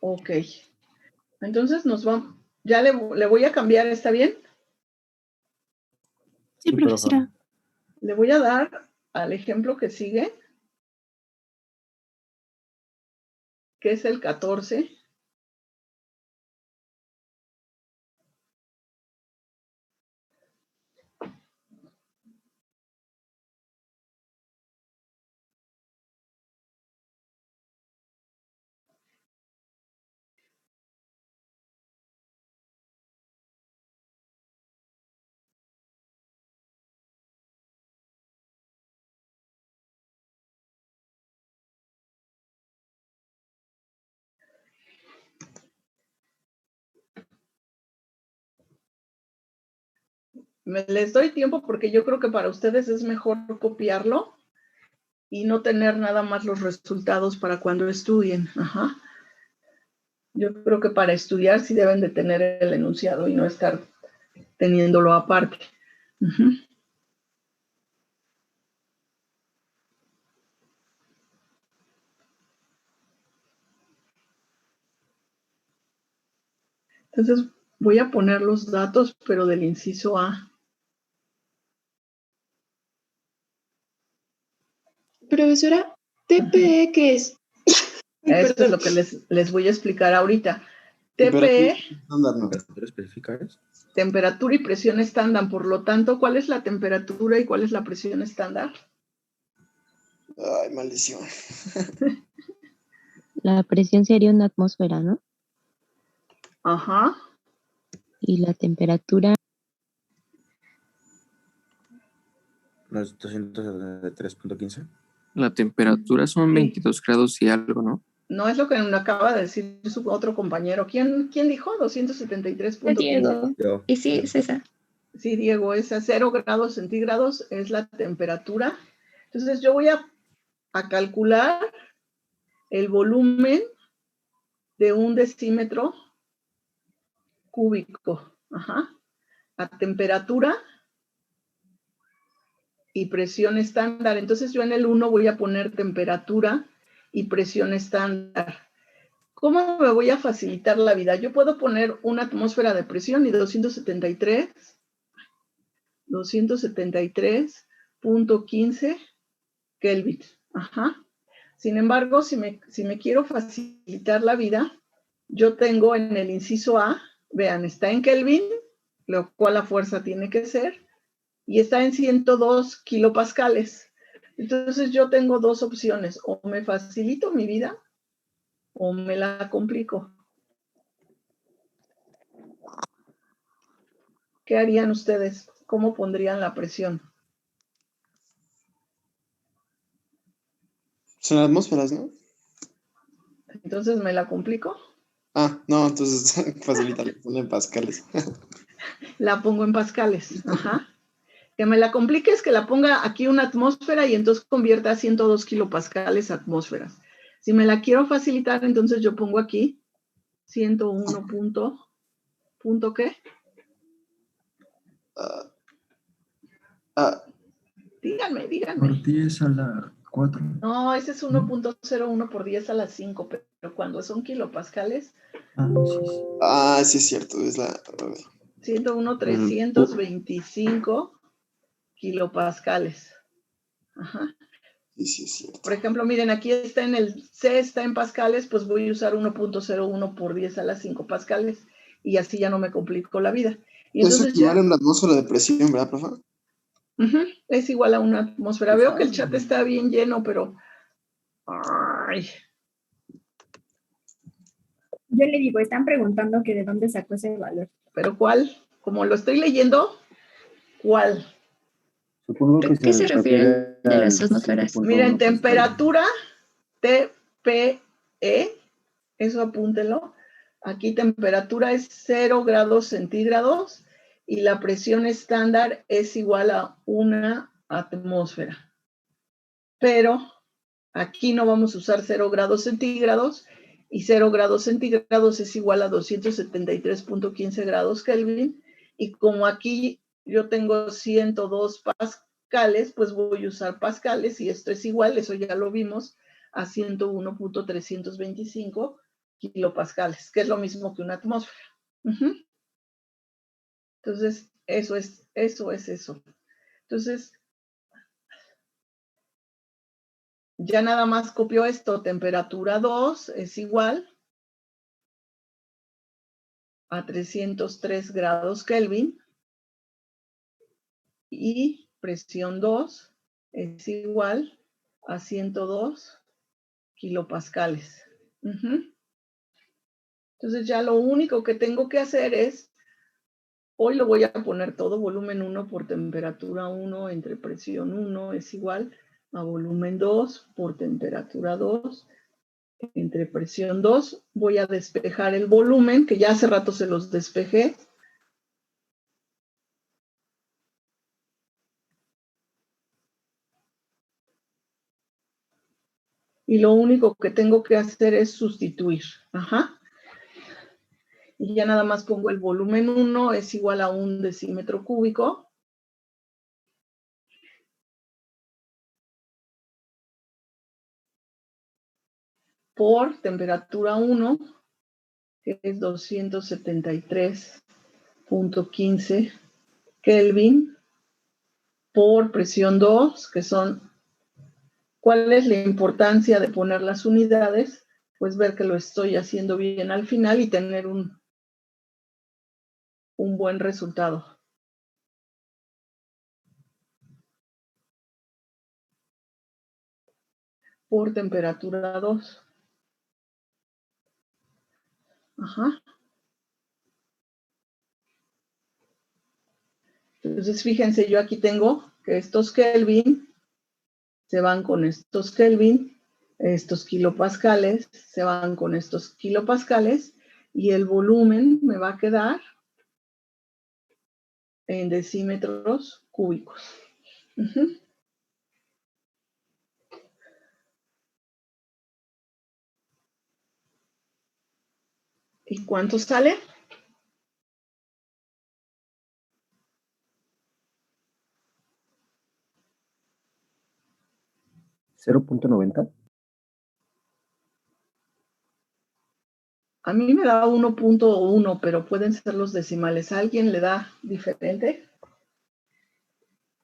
A: Ok. Entonces nos vamos. Ya le voy a cambiar, ¿está bien?
F: Sí, profesora.
A: Le voy a dar al ejemplo que sigue, que es el 14. Les doy tiempo porque yo creo que para ustedes es mejor copiarlo y no tener nada más los resultados para cuando estudien. Ajá. Yo creo que para estudiar sí deben de tener el enunciado y no estar teniéndolo aparte. Uh-huh. Entonces voy a poner los datos, pero del inciso A.
E: Profesora, ¿TPE qué es?
A: Eso es lo que les voy a explicar ahorita. TPE, temperatura y presión estándar. Por lo tanto, ¿cuál es la temperatura y cuál es la presión estándar?
B: Ay, maldición.
J: La presión sería una atmósfera, ¿no?
A: Ajá.
J: Y la temperatura.
K: ¿No es 273.15?
L: La temperatura son 22 grados y algo, ¿no?
A: No es lo que me acaba de decir su otro compañero. ¿Quién dijo? 273.15.
D: Diego. Y sí, es esa.
A: Sí, Diego, es a 0 grados centígrados, es la temperatura. Entonces yo voy a calcular el volumen de un decímetro cúbico. Ajá. A temperatura y presión estándar. Entonces yo en el 1 voy a poner temperatura y presión estándar. ¿Cómo me voy a facilitar la vida? Yo puedo poner una atmósfera de presión y 273.15 Kelvin. Ajá. Sin embargo, si me quiero facilitar la vida, yo tengo en el inciso A, vean, está en Kelvin, lo cual la fuerza tiene que ser, y está en 102 kilopascales. Entonces yo tengo dos opciones, o me facilito mi vida o me la complico. ¿Qué harían ustedes? ¿Cómo pondrían la presión?
B: Son atmósferas, ¿no?
A: Entonces, ¿me la complico?
B: Ah, no, entonces facilítale, ponle en pascales.
A: La pongo en pascales. Ajá. Que me la complique es que la ponga aquí una atmósfera y entonces convierta a 102 kilopascales atmósferas. Si me la quiero facilitar, entonces yo pongo aquí 101 punto ¿qué? Díganme.
L: Por 10 a la 4.
A: No, ese es 1.01 por 10 a la 5, pero cuando son kilopascales,
B: Sí es cierto, es la...
A: 101,325 kilopascales. Ajá.
B: Sí es cierto.
A: Por ejemplo, miren, aquí está en el C, está en pascales, pues voy a usar 1.01 por 10 a la 5 pascales y así ya no me complico la vida. Y
B: Eso
A: entonces
B: equivale a una atmósfera de presión, ¿verdad, profe?
A: es igual a una atmósfera. Veo que el chat está bien lleno, pero... Ay.
I: Yo le digo, están preguntando que de dónde sacó ese valor.
A: ¿Pero cuál? Como lo estoy leyendo, ¿cuál?
K: Supongo que
D: ¿Qué se refiere de las atmósferas?
A: Miren, temperatura TPE, eso apúntelo. Aquí temperatura es 0 grados centígrados y la presión estándar es igual a una atmósfera. Pero aquí no vamos a usar 0 grados centígrados y 0 grados centígrados es igual a 273.15 grados Kelvin. Y como aquí yo tengo 102 pascales, pues voy a usar pascales y esto es igual, eso ya lo vimos, a 101.325 kilopascales, que es lo mismo que una atmósfera. Entonces, eso es eso. Entonces, ya nada más copio esto, temperatura 2 es igual a 303 grados Kelvin y presión 2 es igual a 102 kilopascales. Entonces ya lo único que tengo que hacer es, hoy lo voy a poner todo, volumen 1 por temperatura 1 entre presión 1 es igual a volumen 2 por temperatura 2 entre presión 2. Voy a despejar el volumen, que ya hace rato se los despejé. Y lo único que tengo que hacer es sustituir. Y ya nada más pongo el volumen 1 es igual a 1 decímetro cúbico. Por temperatura 1, que es 273.15 Kelvin, por presión 2, que son, ¿cuál es la importancia de poner las unidades? Pues ver que lo estoy haciendo bien al final y tener un buen resultado. Por temperatura 2. Entonces, fíjense, yo aquí tengo que estos Kelvin se van con estos Kelvin, estos kilopascales se van con estos kilopascales y el volumen me va a quedar en decímetros cúbicos. ¿Y cuánto sale?
K: ¿0.90?
A: A mí me da 1.1, pero pueden ser los decimales. ¿A alguien le da diferente?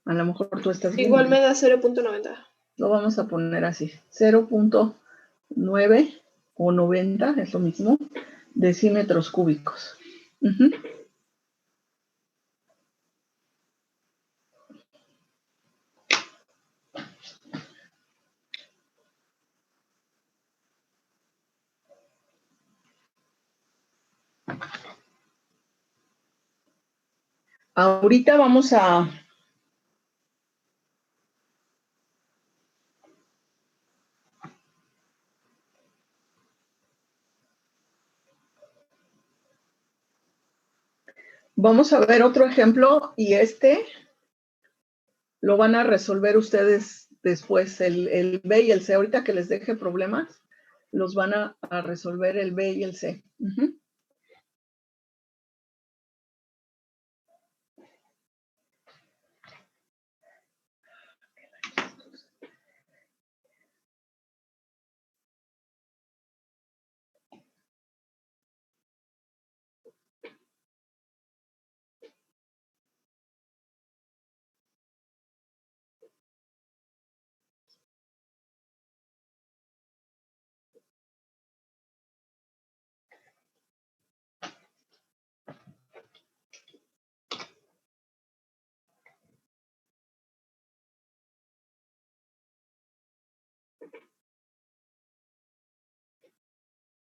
A: A lo mejor tú estás bien.
E: Igual me da 0.90.
A: Lo vamos a poner así. 0.9 o 90, es lo mismo, decímetros cúbicos. Ahorita vamos a Vamos a ver otro ejemplo y lo van a resolver ustedes después, el B y el C. Ahorita que les deje problemas, los van a resolver el B y el C.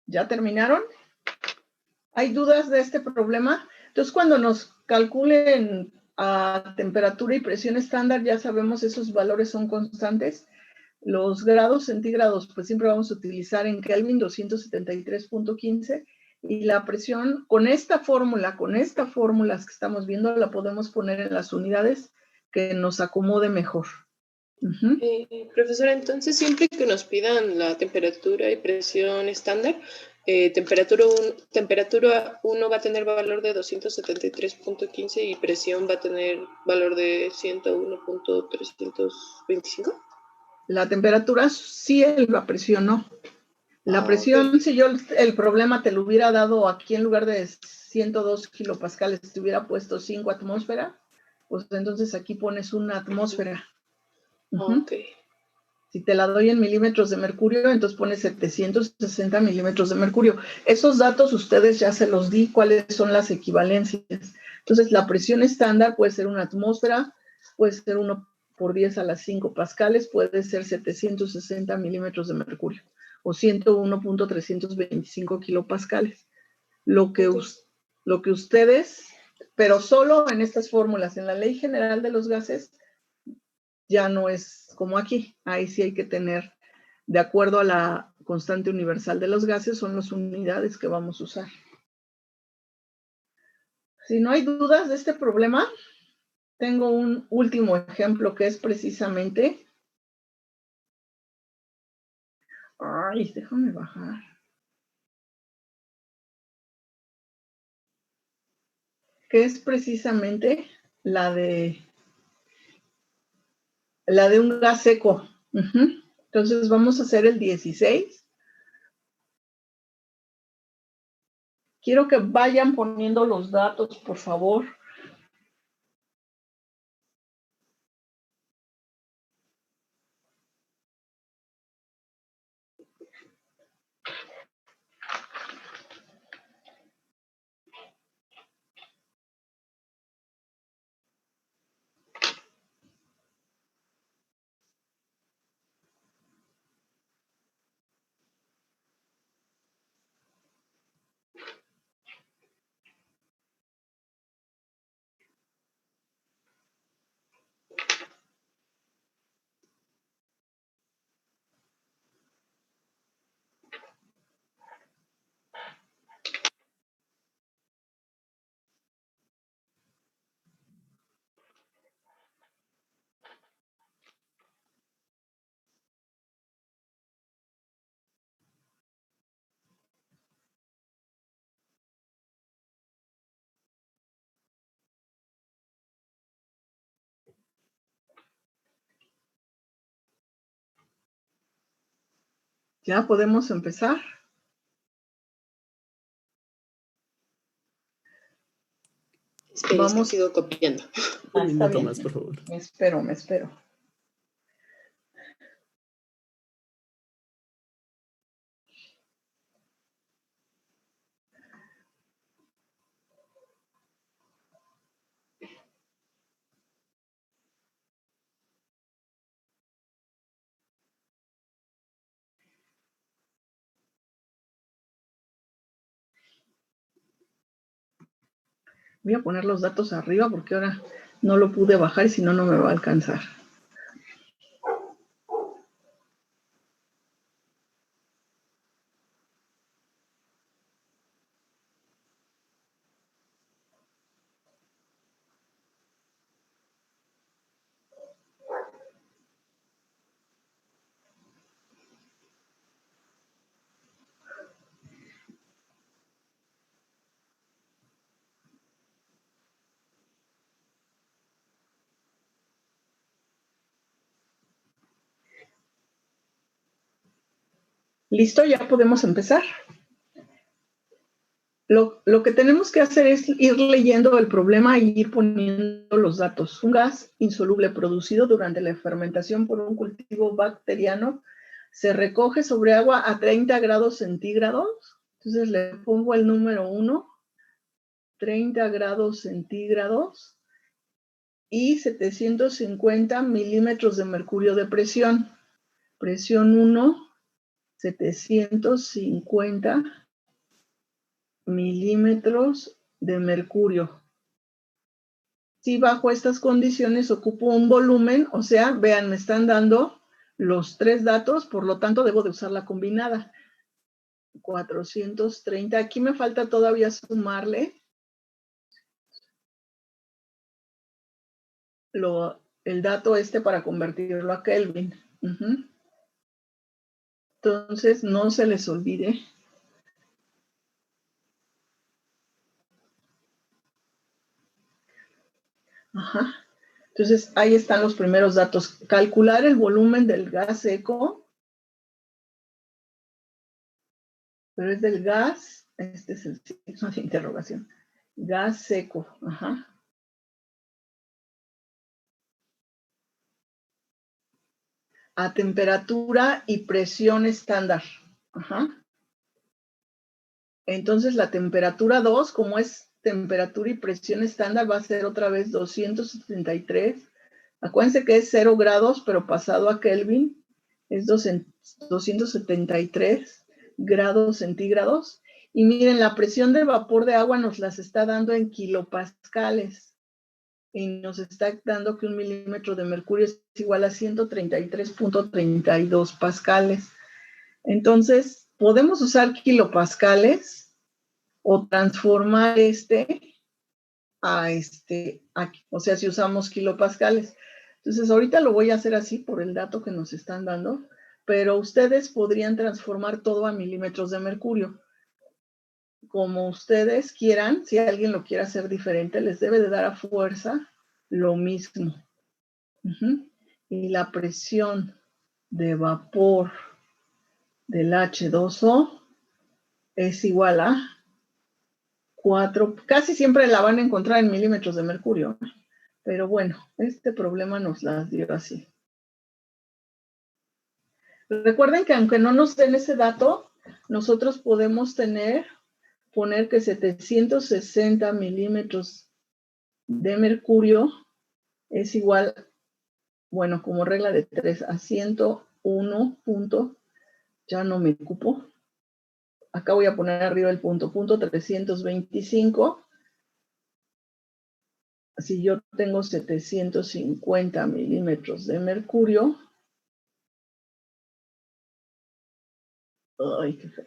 A: ¿Ya terminaron? ¿Hay dudas de este problema? Entonces, cuando nos calculen a temperatura y presión estándar, ya sabemos esos valores son constantes. Los grados centígrados, pues siempre vamos a utilizar en Kelvin 273.15 y la presión con esta fórmula que estamos viendo, la podemos poner en las unidades que nos acomode mejor.
E: Profesora, entonces siempre que nos pidan la temperatura y presión estándar, temperatura 1 va a tener valor de 273.15 y presión va a tener valor de 101.325.
A: La temperatura sí, la presión no. La presión, si yo el problema te lo hubiera dado aquí en lugar de 102 kilopascales, te hubiera puesto 5 atmósferas, pues entonces aquí pones una atmósfera. Si te la doy en milímetros de mercurio, entonces pones 760 milímetros de mercurio. Esos datos ustedes ya se los di, cuáles son las equivalencias. Entonces, la presión estándar puede ser una atmósfera, puede ser 1 por 10 a las 5 pascales, puede ser 760 milímetros de mercurio o 101.325 kilopascales. Lo que ustedes, pero solo en estas fórmulas, en la ley general de los gases, ya no es como aquí. Ahí sí hay que tener, de acuerdo a la constante universal de los gases, son las unidades que vamos a usar. Si no hay dudas de este problema, tengo un último ejemplo que es precisamente... Ay, déjame bajar. Que es precisamente la de un gas seco. Entonces vamos a hacer el 16. Quiero que vayan poniendo los datos, por favor. Ya podemos empezar.
E: Vamos. Sigo copiando.
M: Un minuto más, por favor.
A: Me espero. Voy a poner los datos arriba porque ahora no lo pude bajar y si no, no me va a alcanzar. ¿Listo? Ya podemos empezar. Lo que tenemos que hacer es ir leyendo el problema y ir poniendo los datos. Un gas insoluble producido durante la fermentación por un cultivo bacteriano se recoge sobre agua a 30 grados centígrados. Entonces le pongo el número 1, 30 grados centígrados y 750 milímetros de mercurio de presión. Presión 1, 750 milímetros de mercurio. Si bajo estas condiciones ocupo un volumen, o sea, vean, me están dando los 3 datos, por lo tanto debo de usar la combinada. 430, aquí me falta todavía sumarle el dato para convertirlo a Kelvin. Entonces, no se les olvide. Ajá. Entonces, ahí están los primeros datos. Calcular el volumen del gas seco. Pero es del gas, este es el signo de interrogación. Gas seco, ajá. A temperatura y presión estándar. Ajá. Entonces, la temperatura 2, como es temperatura y presión estándar, va a ser otra vez 273. Acuérdense que es 0 grados, pero pasado a Kelvin es 273 grados centígrados. Y miren, la presión de vapor de agua nos las está dando en kilopascales. Y nos está dando que 1 milímetro de mercurio es igual a 133.32 pascales. Entonces, podemos usar kilopascales o transformar a aquí, o sea, si usamos kilopascales. Entonces, ahorita lo voy a hacer así por el dato que nos están dando, pero ustedes podrían transformar todo a milímetros de mercurio. Como ustedes quieran, si alguien lo quiere hacer diferente, les debe de dar a fuerza lo mismo. Y la presión de vapor del H2O es igual a 4, casi siempre la van a encontrar en milímetros de mercurio, pero bueno, este problema nos las dio así. Recuerden que aunque no nos den ese dato, nosotros podemos poner que 760 milímetros de mercurio es igual, bueno, como regla de 3 a 101 punto, ya no me ocupo. Acá voy a poner arriba el punto 325. Si yo tengo 750 milímetros de mercurio, ay, qué feo.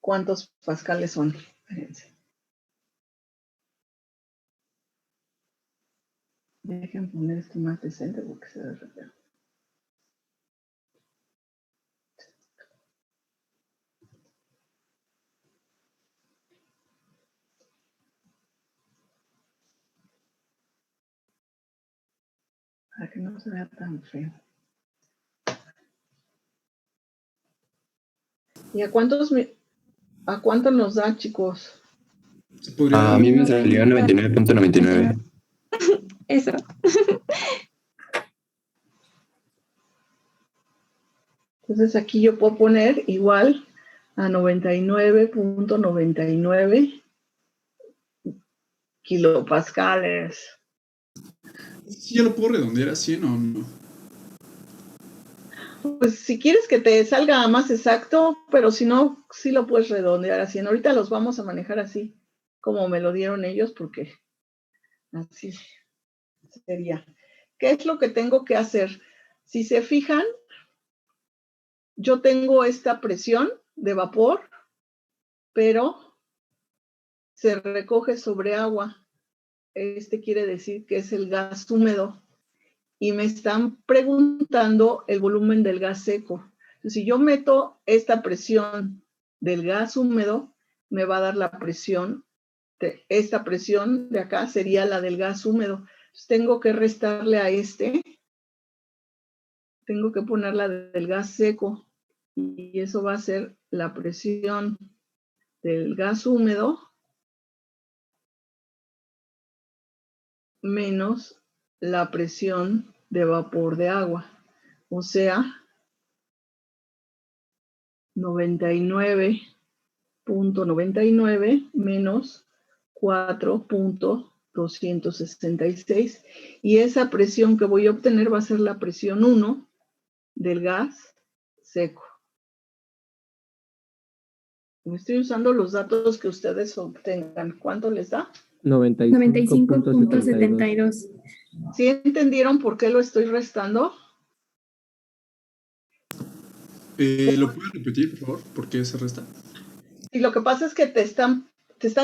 A: ¿Cuántos pascales son? Espérense. Dejen poner esto más decente porque se ve re feo. Para que no se vea tan feo. ¿Y a cuánto nos da, chicos?
L: A mí me salió 99.99.
D: Eso.
A: Entonces aquí yo puedo poner igual a 99.99 kilopascales.
H: ¿Sí ya lo puedo redondear a 100 o no?
A: Pues si quieres que te salga más exacto, pero si no, sí lo puedes redondear a 100. Ahorita los vamos a manejar así, como me lo dieron ellos, porque así sería. ¿Qué es lo que tengo que hacer? Si se fijan, yo tengo esta presión de vapor, pero se recoge sobre agua. Quiere decir que es el gas húmedo. Y me están preguntando el volumen del gas seco. Entonces, si yo meto esta presión del gas húmedo, me va a dar la presión, esta presión de acá sería la del gas húmedo. Entonces, tengo que restarle a tengo que poner la del gas seco. Y eso va a ser la presión del gas húmedo menos la presión de vapor de agua. O sea, 99.99 menos 4.266. Y esa presión que voy a obtener va a ser la presión 1 del gas seco. Estoy usando los datos que ustedes obtengan. ¿Cuánto les da?
I: 95.72.
A: ¿Sí entendieron por qué lo estoy restando?
H: ¿Lo puedes repetir, por favor? ¿Por qué se resta?
A: Y lo que pasa es que te están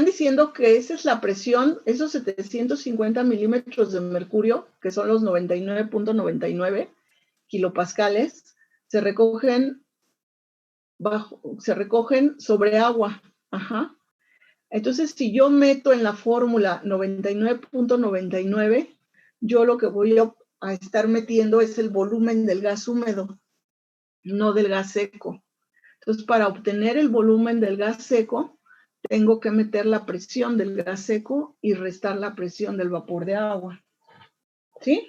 A: diciendo que esa es la presión, esos 750 milímetros de mercurio, que son los 99.99 kilopascales, se recogen sobre agua. Ajá. Entonces, si yo meto en la fórmula 99.99, yo lo que voy a estar metiendo es el volumen del gas húmedo, no del gas seco. Entonces, para obtener el volumen del gas seco, tengo que meter la presión del gas seco y restar la presión del vapor de agua. ¿Sí?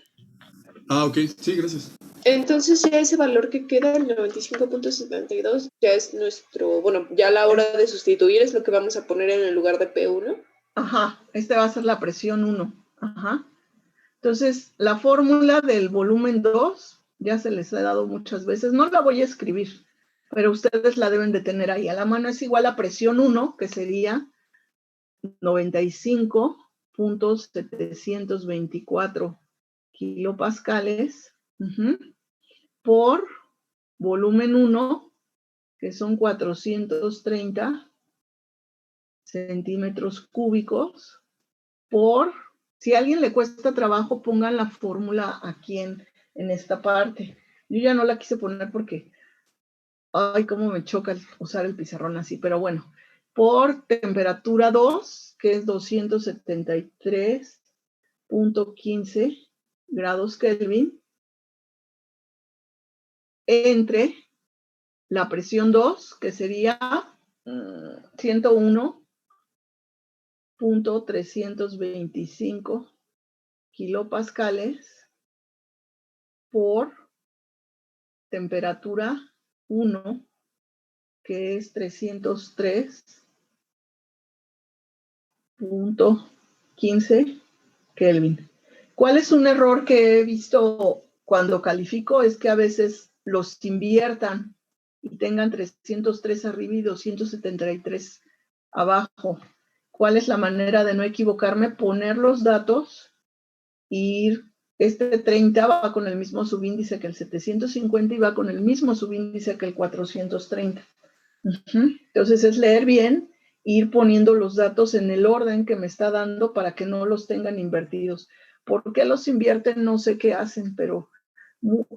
H: Ah, ok. Sí, gracias.
E: Entonces ya ese valor que queda, el 95.72, ya es nuestro, bueno, ya a la hora de sustituir es lo que vamos a poner en el lugar de P1.
A: Ajá, va a ser la presión 1. Ajá. Entonces, la fórmula del volumen 2, ya se les ha dado muchas veces, no la voy a escribir, pero ustedes la deben de tener ahí a la mano, es igual a presión 1, que sería 95.724 kilopascales, por volumen 1, que son 430 centímetros cúbicos, por, si a alguien le cuesta trabajo, pongan la fórmula aquí en esta parte. Yo ya no la quise poner porque, ay, cómo me choca usar el pizarrón así, pero bueno, por temperatura 2, que es 273.15 grados Kelvin, entre la presión 2, que sería 101.325 kilopascales, por temperatura 1, que es 303.15 Kelvin. ¿Cuál es un error que he visto cuando califico? Es que a veces los inviertan y tengan 303 arriba y 273 abajo. ¿Cuál es la manera de no equivocarme? Poner los datos y ir. Este 30 va con el mismo subíndice que el 750 y va con el mismo subíndice que el 430. Entonces es leer bien, ir poniendo los datos en el orden que me está dando para que no los tengan invertidos. ¿Por qué los invierten? No sé qué hacen, pero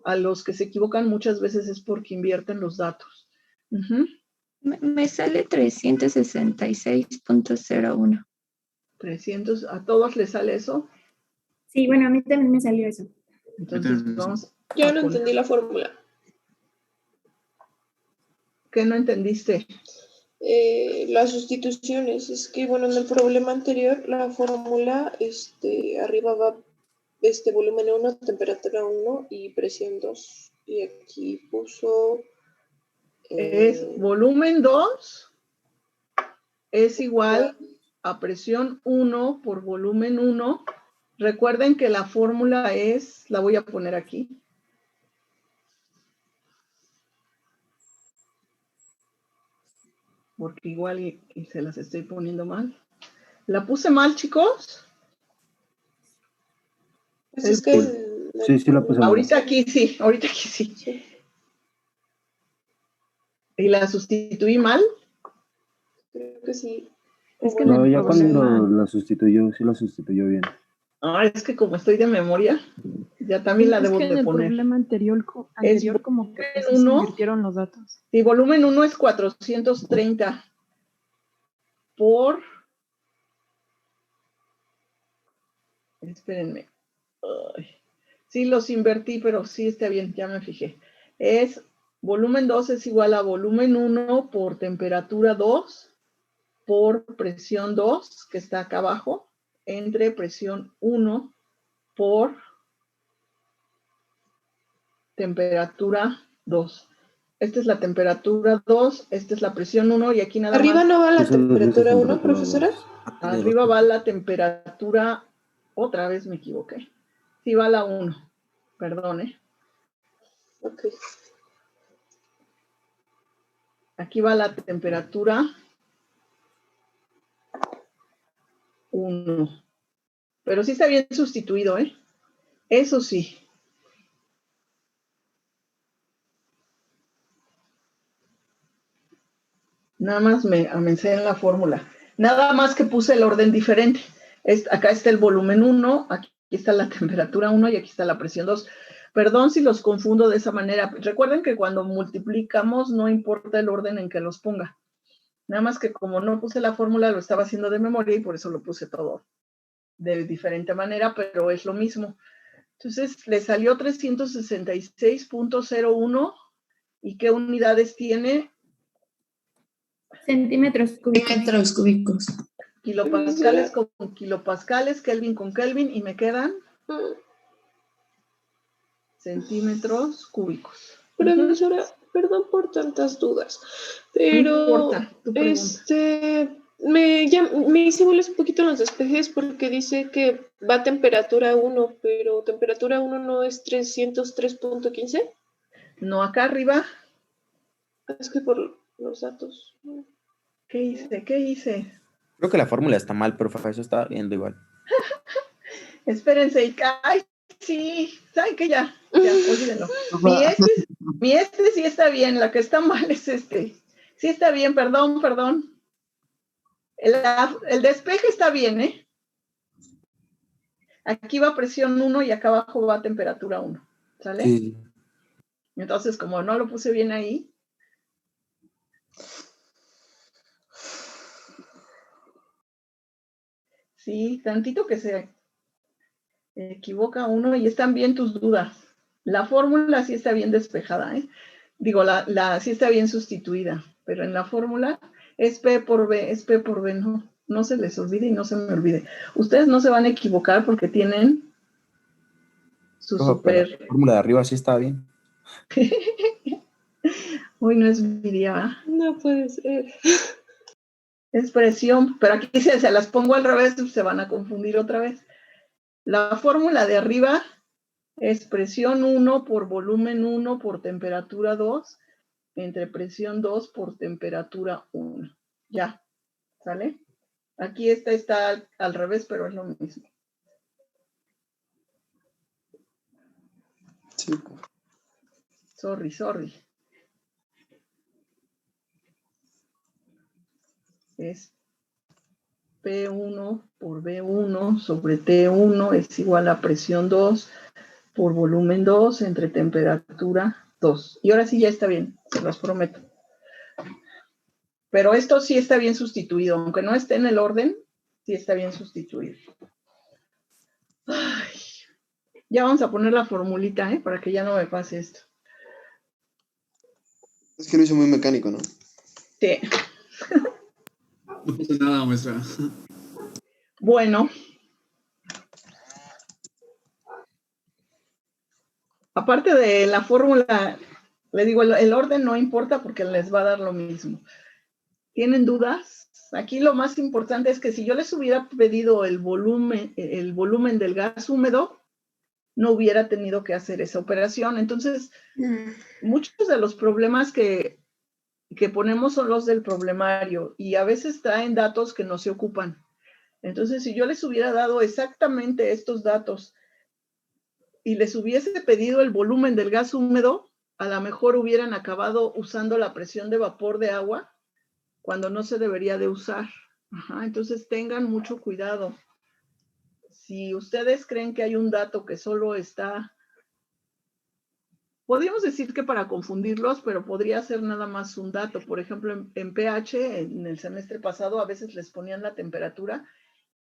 A: a los que se equivocan muchas veces es porque invierten los datos.
D: Me sale 366.01.
A: 300, ¿a todos les sale eso?
I: Sí, bueno, a mí también me salió eso.
A: Entonces vamos.
E: Ya no entendí la fórmula.
A: ¿Qué no entendiste?
E: Las sustituciones. Es que, bueno, en el problema anterior, la fórmula, arriba va volumen 1, temperatura 1 y presión 2. Y aquí puso...
A: es volumen 2 es igual a presión 1 por volumen 1. Recuerden que la fórmula es, la voy a poner aquí. Porque igual y se las estoy poniendo mal. ¿La puse mal, chicos?
E: Pues es que
K: sí, la puse mal.
A: Ahorita aquí sí. ¿Y la sustituí mal?
E: Creo que sí.
C: Es que
K: No, ya cuando la sustituyó, sí la sustituyó bien.
A: Es que como estoy de memoria, ya también la debo de poner.
N: Es que en el problema anterior como que se invirtieron los datos.
A: Sí, volumen 1 es 430 por... Espérenme. Sí, los invertí, pero sí está bien, ya me fijé. Es Volumen 2 es igual a volumen 1 por temperatura 2 por presión 2, que está acá abajo, entre presión 1 por temperatura 2. Esta es la temperatura 2, esta es la presión 1 y aquí nada
E: ¿Arriba
A: más.
E: no va la temperatura 1, profesora?
A: Arriba va la temperatura, otra vez me equivoqué. Sí va la 1, perdón,
E: Ok.
A: Aquí va la temperatura 1. Pero sí está bien sustituido, Eso sí. Nada más me amencé en la fórmula. Nada más que puse el orden diferente. Acá está el volumen 1, aquí está la temperatura 1 y aquí está la presión 2. Perdón si los confundo de esa manera. Recuerden que cuando multiplicamos no importa el orden en que los ponga. Nada más que como no puse la fórmula, lo estaba haciendo de memoria y por eso lo puse todo de diferente manera, pero es lo mismo. Entonces, le salió 366.01. ¿Y qué unidades tiene?
I: Centímetros cúbicos.
D: Centímetros cúbicos.
A: Kilopascales con kilopascales, Kelvin con Kelvin, y me quedan centímetros cúbicos.
E: Profesora, perdón por tantas dudas, pero
A: no importa, tu pregunta.
E: me hice bolas un poquito en los despejes porque dice que va a temperatura 1, pero temperatura 1 no es 303.15.
A: No, acá arriba.
E: Es que por los datos.
A: ¿Qué hice? ¿Qué hice?
O: Creo que la fórmula está mal, profe, eso está viendo igual.
A: Espérense, ay, sí, ¿saben qué? Ya, olvídenlo. Mi este sí está bien, la que está mal es este. Sí está bien, perdón. El despeje está bien, Aquí va presión 1 y acá abajo va temperatura 1, ¿sale?
O: Sí.
A: Entonces, como no lo puse bien ahí, sí, tantito que se equivoca uno y están bien tus dudas. La fórmula sí está bien despejada, Digo, sí está bien sustituida, pero en la fórmula es P por B, no se les olvide y no se me olvide. Ustedes no se van a equivocar porque tienen su super...
O: La fórmula de arriba sí está bien.
A: Hoy no es mi día, ¿verdad?
E: No puede ser.
A: Es presión, pero aquí se las pongo al revés, se van a confundir otra vez. La fórmula de arriba es presión 1 por volumen 1 por temperatura 2 entre presión 2 por temperatura 1. Ya, ¿sale? Aquí está al revés, pero es lo mismo.
B: Sí.
A: Sorry. Es P1 por B1 sobre T1 es igual a presión 2 por volumen 2 entre temperatura 2. Y ahora sí ya está bien, se los prometo. Pero esto sí está bien sustituido, aunque no esté en el orden, sí está bien sustituido. Ay, ya vamos a poner la formulita, para que ya no me pase esto.
B: Es que lo hizo muy mecánico, ¿no?
A: Sí.
H: No pasa nada, maestra.
A: Bueno. Aparte de la fórmula, le digo, el orden no importa porque les va a dar lo mismo. ¿Tienen dudas? Aquí lo más importante es que si yo les hubiera pedido el volumen del gas húmedo, no hubiera tenido que hacer esa operación. Entonces, muchos de los problemas que ponemos son los del problemario y a veces traen datos que no se ocupan. Entonces, si yo les hubiera dado exactamente estos datos y les hubiese pedido el volumen del gas húmedo, a lo mejor hubieran acabado usando la presión de vapor de agua cuando no se debería de usar. Entonces tengan mucho cuidado. Si ustedes creen que hay un dato que solo está, podríamos decir que para confundirlos, pero podría ser nada más un dato. Por ejemplo, en pH, en el semestre pasado, a veces les ponían la temperatura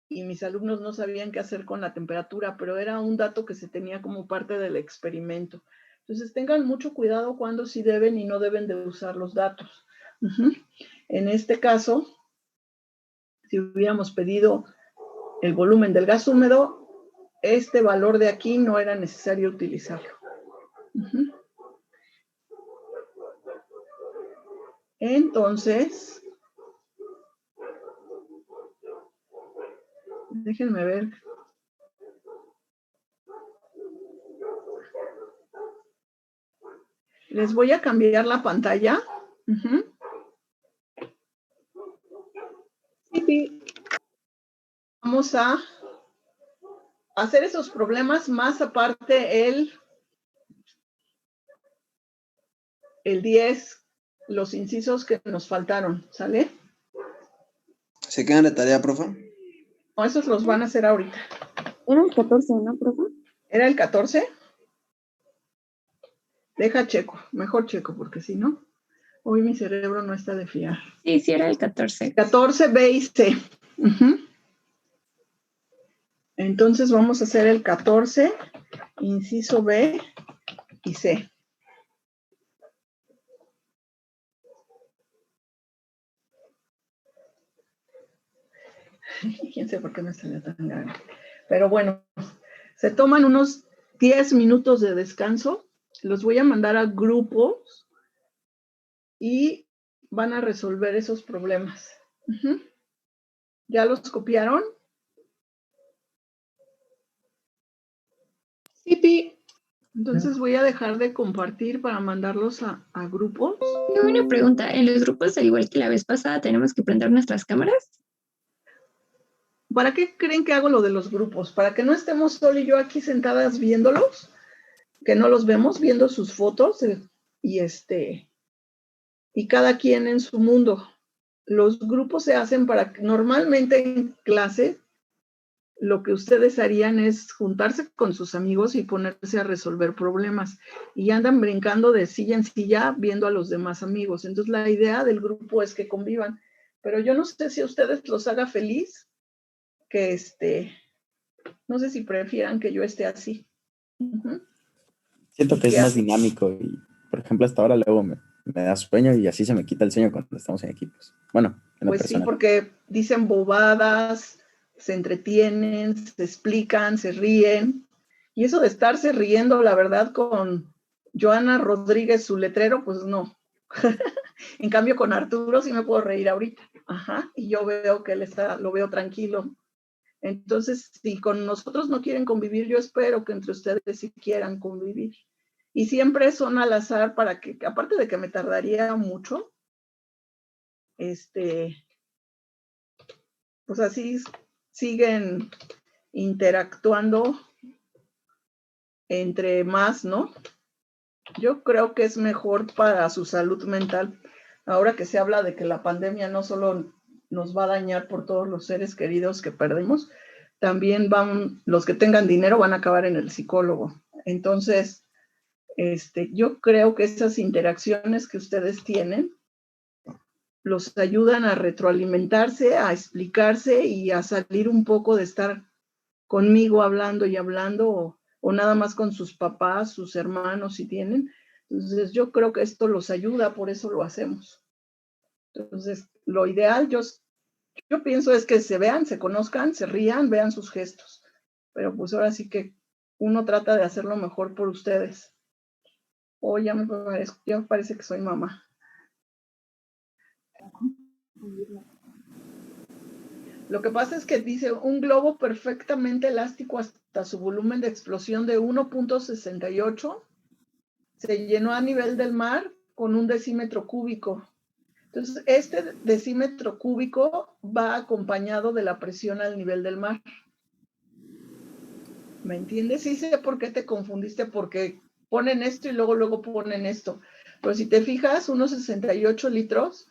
A: y mis alumnos no sabían qué hacer con la temperatura, pero era un dato que se tenía como parte del experimento. Entonces tengan mucho cuidado cuando sí deben y no deben de usar los datos. En este caso, si hubiéramos pedido el volumen del gas húmedo, este valor de aquí no era necesario utilizarlo. Entonces, déjenme ver. Les voy a cambiar la pantalla. Vamos a hacer esos problemas más aparte el 10, los incisos que nos faltaron, ¿sale?
P: ¿Se quedan de tarea, profe?
A: No, esos los van a hacer ahorita.
F: Era el 14, ¿no, profe?
A: ¿Era el 14? Deja checo, mejor checo, porque si no, hoy mi cerebro no está de fiar.
D: Sí, sí era el 14.
A: 14, B y C. Entonces vamos a hacer el 14, inciso B y C. Quién sabe por qué me salió tan grande. Pero bueno, se toman unos 10 minutos de descanso. Los voy a mandar a grupos y van a resolver esos problemas. ¿Ya los copiaron?
E: Sí.
A: Entonces voy a dejar de compartir para mandarlos a grupos.
D: Tengo una pregunta. ¿En los grupos, al igual que la vez pasada, tenemos que prender nuestras cámaras?
A: ¿Para qué creen que hago lo de los grupos? ¿Para que no estemos Sol y yo aquí sentadas viéndolos? Que no los vemos, viendo sus fotos y cada quien en su mundo. Los grupos se hacen para que normalmente en clase lo que ustedes harían es juntarse con sus amigos y ponerse a resolver problemas. Y andan brincando de silla en silla viendo a los demás amigos. Entonces la idea del grupo es que convivan. Pero yo no sé si a ustedes los haga feliz, que no sé si prefieran que yo esté así.
O: Siento que es más dinámico y, por ejemplo, hasta ahora luego me da sueño y así se me quita el sueño cuando estamos en equipos. Bueno, en lo
A: Pues
O: personal.
A: sí, porque dicen bobadas, se entretienen, se explican, se ríen. Y eso de estarse riendo, la verdad, con Joana Rodríguez, su letrero, pues no. En cambio, con Arturo sí me puedo reír ahorita. Y yo veo que él lo veo tranquilo. Entonces, si con nosotros no quieren convivir, yo espero que entre ustedes sí quieran convivir. Y siempre son al azar para que, aparte de que me tardaría mucho, pues así siguen interactuando entre más, ¿no? Yo creo que es mejor para su salud mental. Ahora que se habla de que la pandemia no solo nos va a dañar por todos los seres queridos que perdemos, también los que tengan dinero van a acabar en el psicólogo. Entonces, yo creo que esas interacciones que ustedes tienen los ayudan a retroalimentarse, a explicarse y a salir un poco de estar conmigo hablando y hablando o nada más con sus papás, sus hermanos si tienen. Entonces yo creo que esto los ayuda, por eso lo hacemos. Entonces lo ideal yo pienso es que se vean, se conozcan, se rían, vean sus gestos. Pero pues ahora sí que uno trata de hacerlo mejor por ustedes. Ya me parece que soy mamá. Lo que pasa es que dice un globo perfectamente elástico hasta su volumen de explosión de 1.68 se llenó a nivel del mar con 1 decímetro cúbico. Entonces, este decímetro cúbico va acompañado de la presión al nivel del mar. ¿Me entiendes? Sí sé por qué te confundiste, porque ponen esto y luego ponen esto. Pero si te fijas, 1.68 litros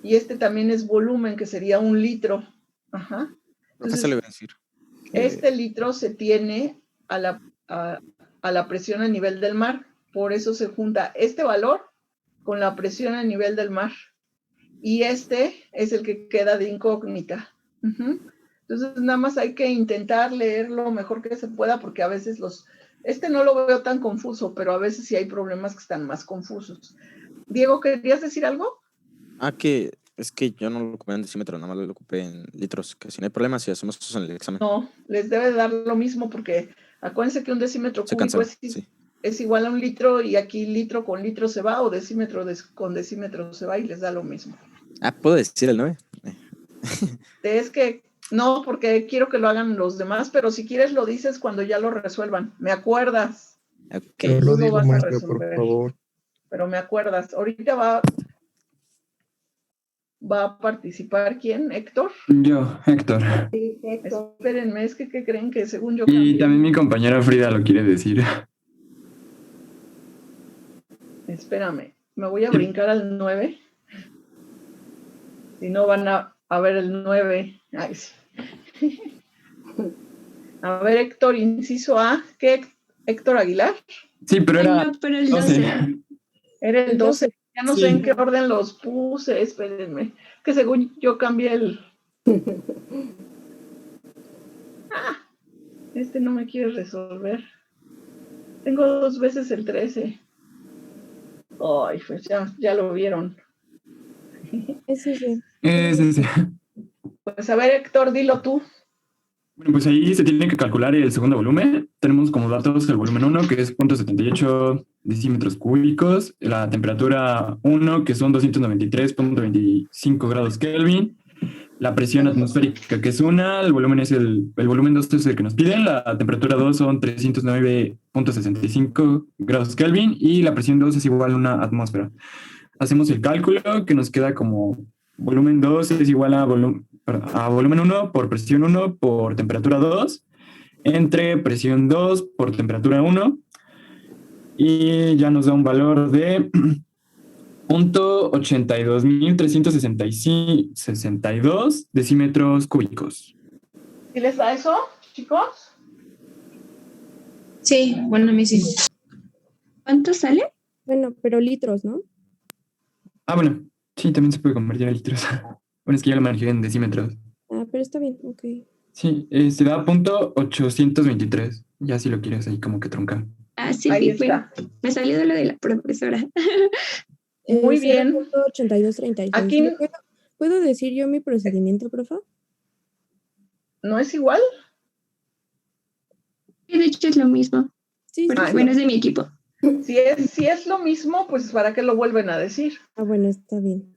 A: y también es volumen, que sería 1 litro. Entonces,
O: Eso le voy a decir.
A: Este litro se tiene a la presión a nivel del mar. Por eso se junta este valor con la presión a nivel del mar. Y es el que queda de incógnita. Entonces, nada más hay que intentar leer lo mejor que se pueda, porque a veces los Este no lo veo tan confuso, pero a veces sí hay problemas que están más confusos. Diego, ¿querías decir algo?
O: Que es que yo no lo ocupé en decímetro, nada más lo ocupé en litros, que si no hay problema, si hacemos eso en el examen.
A: No, les debe dar lo mismo porque acuérdense que un decímetro cúbico es igual a un litro y aquí litro con litro se va o decímetro con decímetro se va y les da lo mismo.
O: ¿Puedo decir el 9?
A: Es que no, porque quiero que lo hagan los demás, pero si quieres lo dices cuando ya lo resuelvan. ¿Me acuerdas?
O: Okay.
A: Tú lo vas a
L: maestra,
A: resolver,
L: por favor.
A: pero me acuerdas. Ahorita va a participar ¿quién? ¿Héctor?
Q: Yo, Héctor.
C: Sí, Héctor.
A: Espérenme, es que ¿qué creen? Que según yo
Q: Y
A: cambié.
Q: también mi compañera Frida lo quiere decir.
A: Espérame, me voy a brincar al 9. Si no van a ver el 9. Ay, sí. A ver, Héctor, inciso A. ¿Qué? ¿Héctor Aguilar?
Q: Sí, pero era...
D: No, pero el 12.
A: Era el 12. Ya no
Q: Sí.
A: sé en qué orden los puse. Espérenme. Que según yo cambié el... Este no me quiere resolver. Tengo 2 veces el 13. Ay, pues ya lo vieron.
C: Ese sí.
Q: Sí.
A: Pues a ver, Héctor, dilo tú.
Q: Bueno, pues ahí se tiene que calcular el segundo volumen. Tenemos como datos el volumen 1, que es 0.78 decímetros cúbicos, la temperatura 1, que son 293.25 grados Kelvin, la presión atmosférica, que es 1, el volumen 2 es el que nos piden, la temperatura 2 son 309.65 grados Kelvin y la presión 2 es igual a 1 atmósfera. Hacemos el cálculo que nos queda como volumen 2 es igual a volumen 1 por presión 1 por temperatura 2 entre presión 2 por temperatura 1 y ya nos da un valor de 0.82.362 decímetros cúbicos.
A: ¿Sí les da eso, chicos?
D: Sí, bueno, a mí sí. ¿Cuánto sale?
C: Bueno, pero litros, ¿no?
Q: Bueno, sí, también se puede convertir a litros. Bueno, es que ya lo manejé en decímetros.
C: Pero está bien, ok.
Q: Sí, se da 0.823. Ya si lo quieres ahí como que truncar.
D: Sí,
A: Ahí
D: bueno,
A: está.
D: me salió de lo de la profesora.
A: Muy bien.
C: 0.8236.
A: Aquí
C: ¿Puedo decir yo mi procedimiento, profe?
A: ¿no es igual?
D: Y de hecho es lo mismo.
C: Sí,
D: Porque, bueno, es de mi equipo.
A: Si es lo mismo, pues ¿para qué lo vuelven a decir?
C: Bueno, está bien.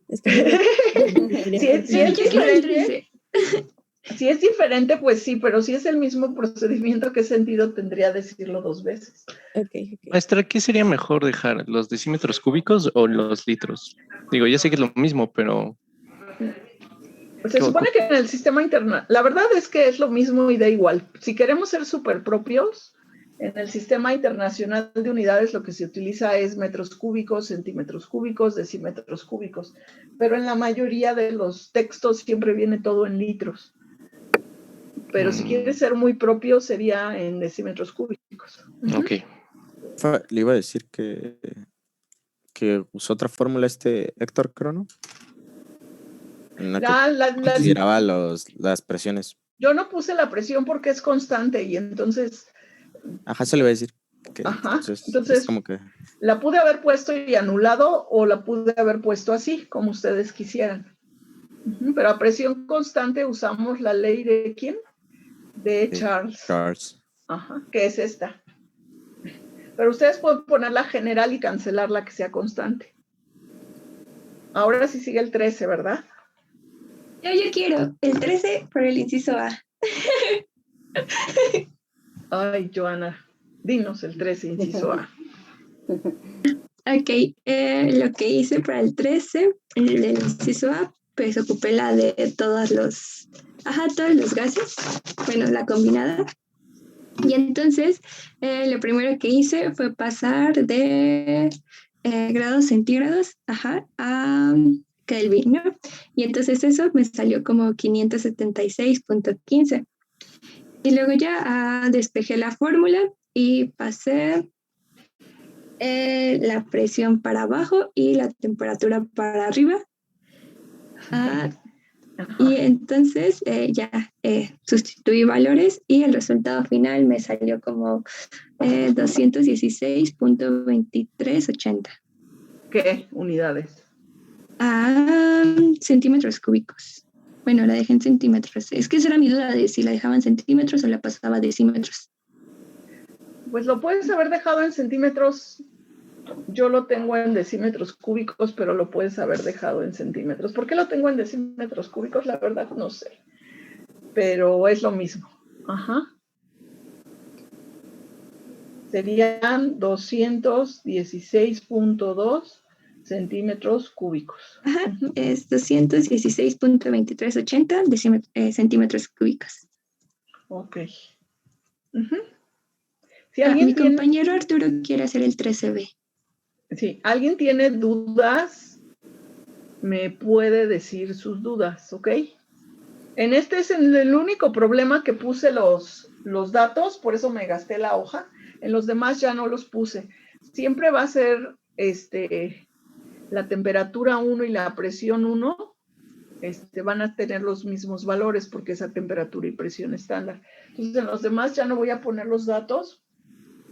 A: Si es diferente, pues sí, pero si es el mismo procedimiento, ¿qué sentido tendría decirlo 2 veces?
C: Okay.
M: Maestra, ¿qué sería mejor dejar? ¿Los decímetros cúbicos o los litros? Digo, ya sé que es lo mismo, pero...
A: Pues se supone que en el sistema internacional, la verdad es que es lo mismo y da igual. Si queremos ser súper propios, en el sistema internacional de unidades lo que se utiliza es metros cúbicos, centímetros cúbicos, decímetros cúbicos, pero en la mayoría de los textos siempre viene todo en litros. Pero si quieres ser muy propio sería en decímetros cúbicos.
M: Ok.
O: Le iba a decir que usó otra fórmula Héctor Crono. En la que consideraba las presiones.
A: Yo no puse la presión porque es constante y entonces...
O: Se le iba a decir.
A: Entonces
O: es como que...
A: la pude haber puesto y anulado o la pude haber puesto así, como ustedes quisieran. Pero a presión constante usamos la ley de ¿quién? De Charles. Que es esta. Pero ustedes pueden poner la general y cancelar la que sea constante. Ahora sí sigue el 13, ¿verdad?
D: Yo quiero el 13 por el inciso A.
A: Ay, Joana, dinos el 13, inciso A.
D: Ok, lo que hice para el 13, el inciso A, pues ocupé la de todos los gases, bueno, la combinada. Y entonces, lo primero que hice fue pasar de grados centígrados a Kelvin, ¿no? Y entonces eso me salió como 576.15. Y luego ya despejé la fórmula y pasé la presión para abajo y la temperatura para arriba. Y entonces ya sustituí valores y el resultado final me salió como 216.2380.
A: ¿Qué unidades?
D: Centímetros cúbicos. Bueno, la dejé en centímetros. Es que esa era mi duda de si la dejaba en centímetros o la pasaba a decímetros.
A: Pues lo puedes haber dejado en centímetros. Yo lo tengo en decímetros cúbicos, pero lo puedes haber dejado en centímetros. ¿Por qué lo tengo en decímetros cúbicos? La verdad no sé. Pero es lo mismo. Ajá. Serían 216.2 centímetros cúbicos.
D: Ajá, es 216.2380 centímetros cúbicos.
A: Ok.
D: Si mi compañero Arturo quiere hacer el 13B.
A: Si alguien tiene dudas, me puede decir sus dudas, ¿ok? En este es el único problema que puse los datos, por eso me gasté la hoja. En los demás ya no los puse. Siempre va a ser la temperatura 1 y la presión 1, van a tener los mismos valores porque es a temperatura y presión estándar. Entonces, en los demás ya no voy a poner los datos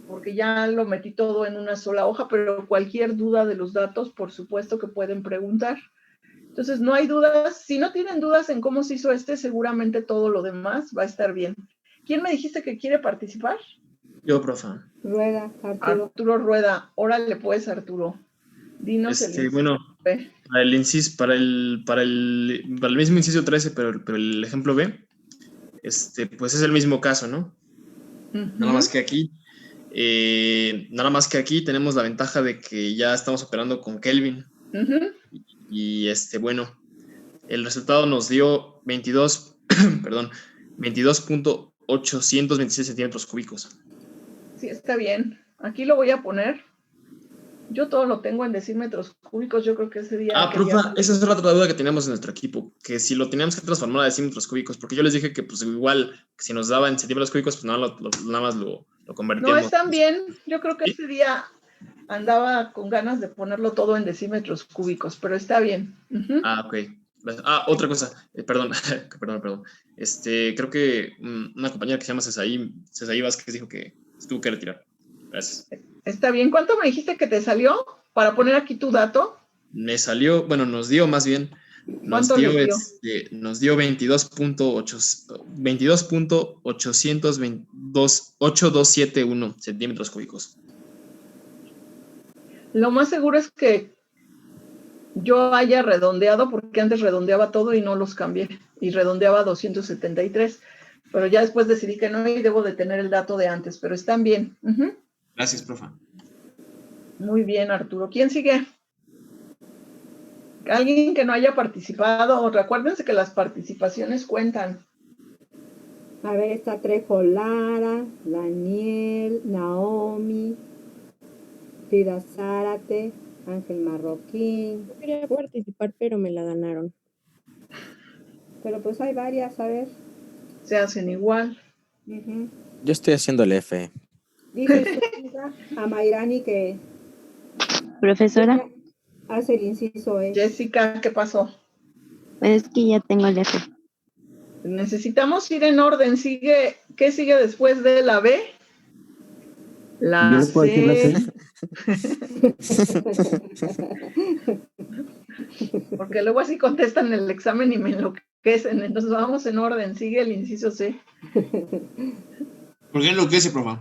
A: porque ya lo metí todo en una sola hoja, pero cualquier duda de los datos, por supuesto que pueden preguntar. Entonces, no hay dudas. Si no tienen dudas en cómo se hizo seguramente todo lo demás va a estar bien. ¿Quién me dijiste que quiere participar?
B: Yo, profe.
C: Rueda, Arturo.
A: Arturo Rueda. Órale, pues, Arturo. Dinos el
B: bueno, para el inciso, para el mismo inciso 13, pero el ejemplo B, pues es el mismo caso, ¿no? Nada más que aquí tenemos la ventaja de que ya estamos operando con Kelvin. Y bueno, el resultado nos dio 22.826 centímetros cúbicos.
A: Sí, está bien. Aquí lo voy a poner. Yo todo lo tengo en decímetros cúbicos, yo creo que ese día...
B: profe, esa es otra duda que teníamos en nuestro equipo, que si lo teníamos que transformar a decímetros cúbicos, porque yo les dije que pues igual, si nos daba en centímetros cúbicos, pues nada más lo convertíamos.
A: No, están bien. Yo creo que ese día andaba con ganas de ponerlo todo en decímetros cúbicos, pero está bien.
B: Ok. Otra cosa, perdón. Creo que una compañera que se llama Cesaí Vázquez dijo que tuvo que retirar. Gracias.
A: Está bien. ¿Cuánto me dijiste que te salió para poner aquí tu dato?
B: Me salió, bueno, nos dio más bien. Nos dio 22.8271 centímetros cúbicos.
A: Lo más seguro es que yo haya redondeado, porque antes redondeaba todo y no los cambié. Y redondeaba 273. Pero ya después decidí que no y debo de tener el dato de antes. Pero están bien.
B: Gracias, profe.
A: Muy bien, Arturo. ¿Quién sigue? Alguien que no haya participado. Recuérdense que las participaciones cuentan.
C: A ver, está Trejo Lara, Daniel, Naomi, Frida Zárate, Ángel Marroquín.
R: Yo quería participar, pero me la ganaron.
C: Pero pues hay varias, a ver.
A: Se hacen igual.
O: Yo estoy haciendo el F.
C: Dice a Mayrani que...
J: Profesora.
C: Hace el inciso E.
A: Jessica, ¿qué pasó?
J: Es que ya tengo el F.
A: Necesitamos ir en orden. ¿Qué sigue después de la B? La C.
K: Decir la C?
A: Porque luego así contestan el examen y me enloquecen. Entonces vamos en orden. Sigue el inciso C.
B: ¿Por qué enloquece, profe?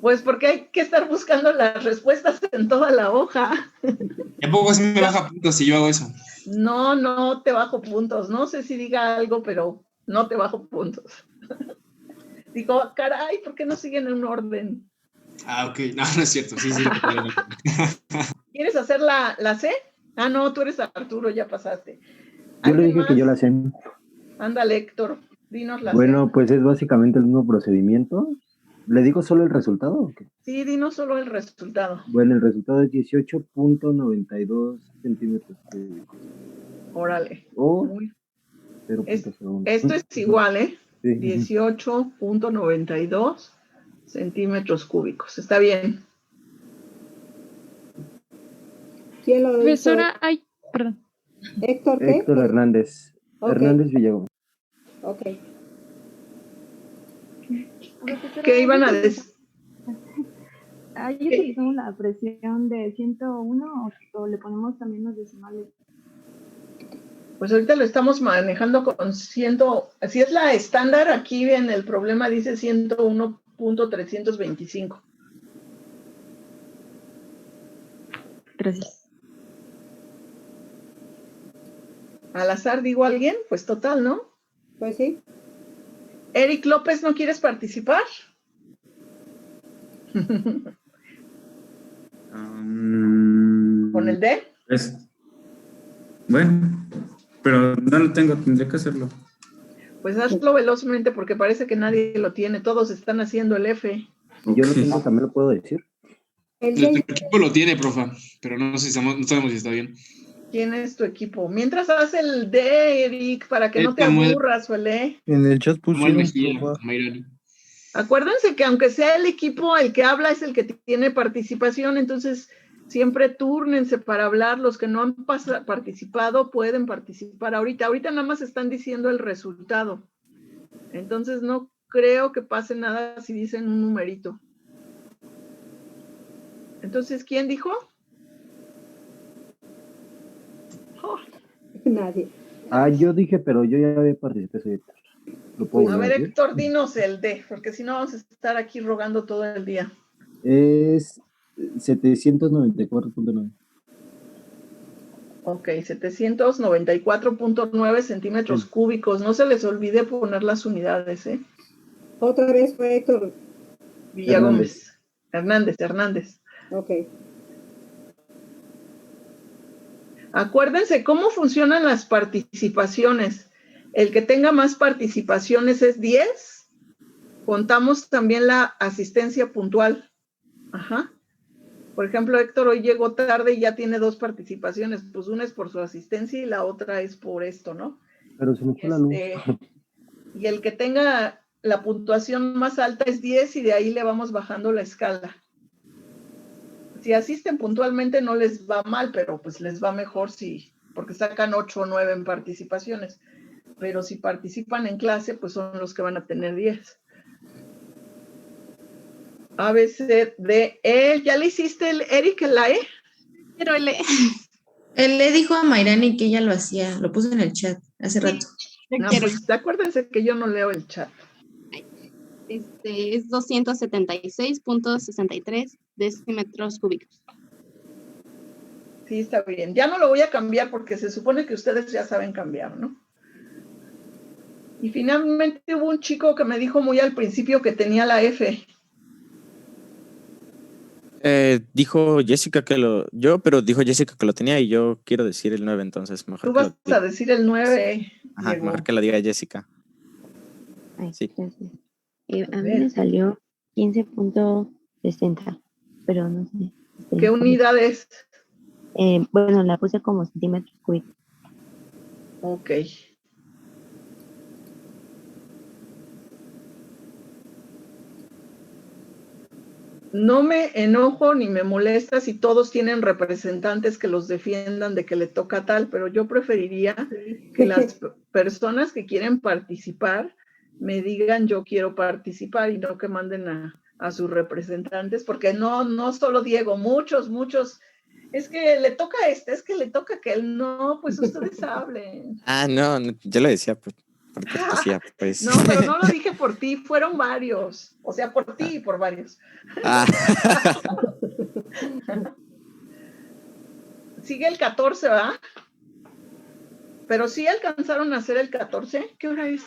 A: Pues porque hay que estar buscando las respuestas en toda la hoja.
B: Tampoco así me baja puntos si yo hago eso.
A: No te bajo puntos. No sé si diga algo, pero no te bajo puntos. Digo, caray, ¿por qué no siguen en un orden?
B: Ok. No es cierto. Sí.
A: ¿Quieres hacer la C? No, tú eres Arturo, ya pasaste.
K: Yo le dije que yo la sé.
A: Ándale, Héctor, dinos la C.
K: Bueno, pues es básicamente el mismo procedimiento. ¿Le digo solo el resultado o qué?
A: Sí, dinos solo el resultado.
K: Bueno, el resultado es 18.92 centímetros cúbicos.
A: Órale.
K: Esto
A: es igual, ¿eh?
K: Sí.
A: 18.92 centímetros cúbicos. Está bien.
C: ¿Quién lo dijo?
N: Profesora, perdón.
C: ¿Héctor qué?
K: Héctor Hernández. Hernández Villagómez.
C: Ok.
A: ¿Qué iban a decir?
N: Ahí utilizamos la presión de 101 o le ponemos también los decimales.
A: Pues ahorita lo estamos manejando con 100, si es la estándar, aquí en el problema dice 101.325.
N: Gracias.
A: Al azar digo a alguien, pues total, ¿no?
C: Pues sí.
A: Eric López, ¿no quieres participar? ¿Con el D?
S: Bueno, pero no lo tengo, tendría que hacerlo.
A: Pues hazlo velozmente porque parece que nadie lo tiene. Todos están haciendo el F.
K: Y yo lo tengo, también lo puedo decir.
B: Nuestro equipo lo tiene, profa, pero no sabemos si está bien.
A: ¿Quién es tu equipo? Mientras haz el D, Eric, para que no te aburras o el E.
T: En el chat pusieron.
A: Acuérdense que aunque sea el equipo, el que habla es el que tiene participación, entonces siempre túrnense para hablar. Los que no han participado pueden participar ahorita. Ahorita nada más están diciendo el resultado. Entonces no creo que pase nada si dicen un numerito. Entonces, ¿quién dijo?
C: Oh. Nadie.
K: Yo dije, pero yo ya había participado.
A: A ver, Héctor, dinos el D, porque si no vamos a estar aquí rogando todo el día.
K: Es 794.9.
A: Ok, 794.9 centímetros cúbicos. No se les olvide poner las unidades, ¿eh?
C: Otra vez fue Héctor
A: Villagómez. Hernández.
C: Ok.
A: Acuérdense cómo funcionan las participaciones. El que tenga más participaciones es 10. Contamos también la asistencia puntual. Ajá. Por ejemplo, Héctor hoy llegó tarde y ya tiene 2 participaciones. Pues una es por su asistencia y la otra es por esto, ¿no?
K: Pero se me fue la luz.
A: Y el que tenga la puntuación más alta es 10 y de ahí le vamos bajando la escala. Si asisten puntualmente no les va mal, pero pues les va mejor porque sacan 8 o 9 en participaciones. Pero si participan en clase, pues son los que van a tener 10. A, B, C, D, E. ¿Ya le hiciste el Eric en la E?
U: Pero él le dijo a Mayrani que ella lo hacía, lo puso en el chat hace rato.
A: Pues acuérdense que yo no leo el chat.
V: Es 276.63 decímetros cúbicos.
A: Sí, está bien. Ya no lo voy a cambiar porque se supone que ustedes ya saben cambiar, ¿no? Y finalmente hubo un chico que me dijo muy al principio que tenía la F.
O: Dijo Jessica pero dijo Jessica que lo tenía y yo quiero decir el 9, entonces mejor.
A: Tú vas a decir el 9.
O: Ajá, Diego. Mejor que lo diga Jessica.
J: Ay, sí. Gracias. A mí me salió 15.60, pero no sé.
A: ¿Qué unidad es?
J: Bueno, la puse como centímetros cúbicos.
A: Ok. No me enojo ni me molesta si todos tienen representantes que los defiendan de que le toca tal, pero yo preferiría que las personas que quieren participar me digan yo quiero participar y no que manden a sus representantes, porque no solo Diego, muchos, es que le toca es que le toca que él, no, pues ustedes hablen.
O: No, yo le decía por cortesía, pues.
A: No, pero no lo dije por ti, fueron varios, o sea, por ti y por varios. Sigue el 14, ¿verdad? Pero sí alcanzaron a hacer el 14, ¿qué hora es?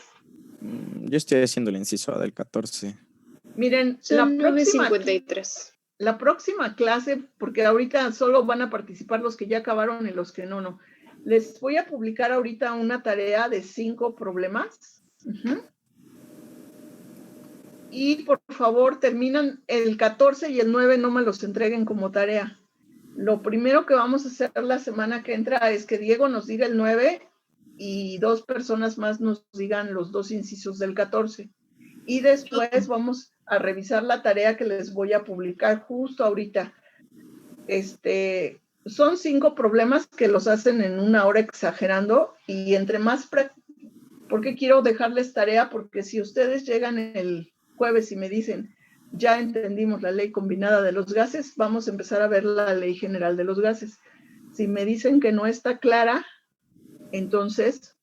O: Yo estoy haciendo el inciso A del 14.
A: Miren, la próxima clase, porque ahorita solo van a participar los que ya acabaron y los que no. Les voy a publicar ahorita una tarea de 5 problemas. Y por favor, terminan el 14 y el 9, no me los entreguen como tarea. Lo primero que vamos a hacer la semana que entra es que Diego nos diga el 9 y 2 personas más nos digan los 2 incisos del 14. Y después vamos a revisar la tarea que les voy a publicar justo ahorita. Son 5 problemas que los hacen en 1 hora exagerando y entre más ¿Por qué quiero dejarles tarea? Porque si ustedes llegan el jueves y me dicen, ya entendimos la ley combinada de los gases, vamos a empezar a ver la ley general de los gases. Si me dicen que no está clara, entonces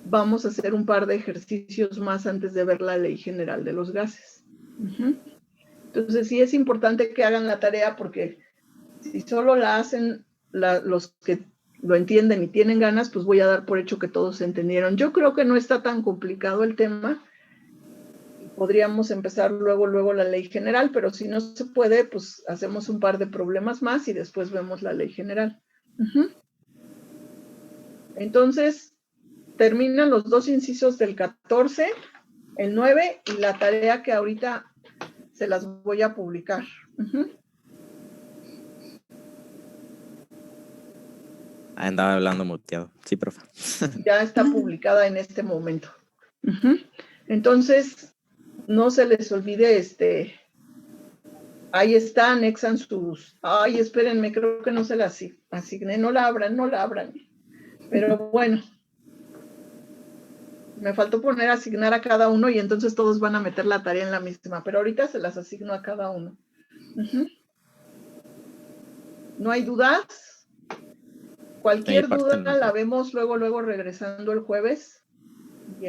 A: vamos a hacer un par de ejercicios más antes de ver la ley general de los gases. Entonces sí es importante que hagan la tarea, porque si solo la hacen los que lo entienden y tienen ganas, pues voy a dar por hecho que todos entendieron. Yo creo que no está tan complicado el tema. Podríamos empezar luego la ley general, pero si no se puede, pues hacemos un par de problemas más y después vemos la ley general. Entonces, terminan los dos incisos del 14, el 9 y la tarea que ahorita se las voy a publicar.
O: Andaba hablando muteado. Sí, profe.
A: Ya está publicada en este momento. Entonces, no se les olvide, ahí está, anexan sus... Ay, espérenme, creo que no se las asigné. No la abran. Pero bueno. Me faltó poner asignar a cada uno y entonces todos van a meter la tarea en la misma. Pero ahorita se las asigno a cada uno. ¿No hay dudas? Cualquier duda la vemos luego regresando el jueves. Y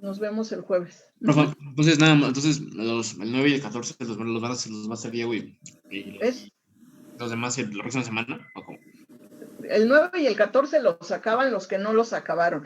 A: nos vemos el jueves.
B: Profe, entonces nada más, entonces el 9 y el 14 los va a hacer Diego y los demás la próxima semana, ¿o cómo?
A: El 9 y el 14 los sacaban los que no los acabaron.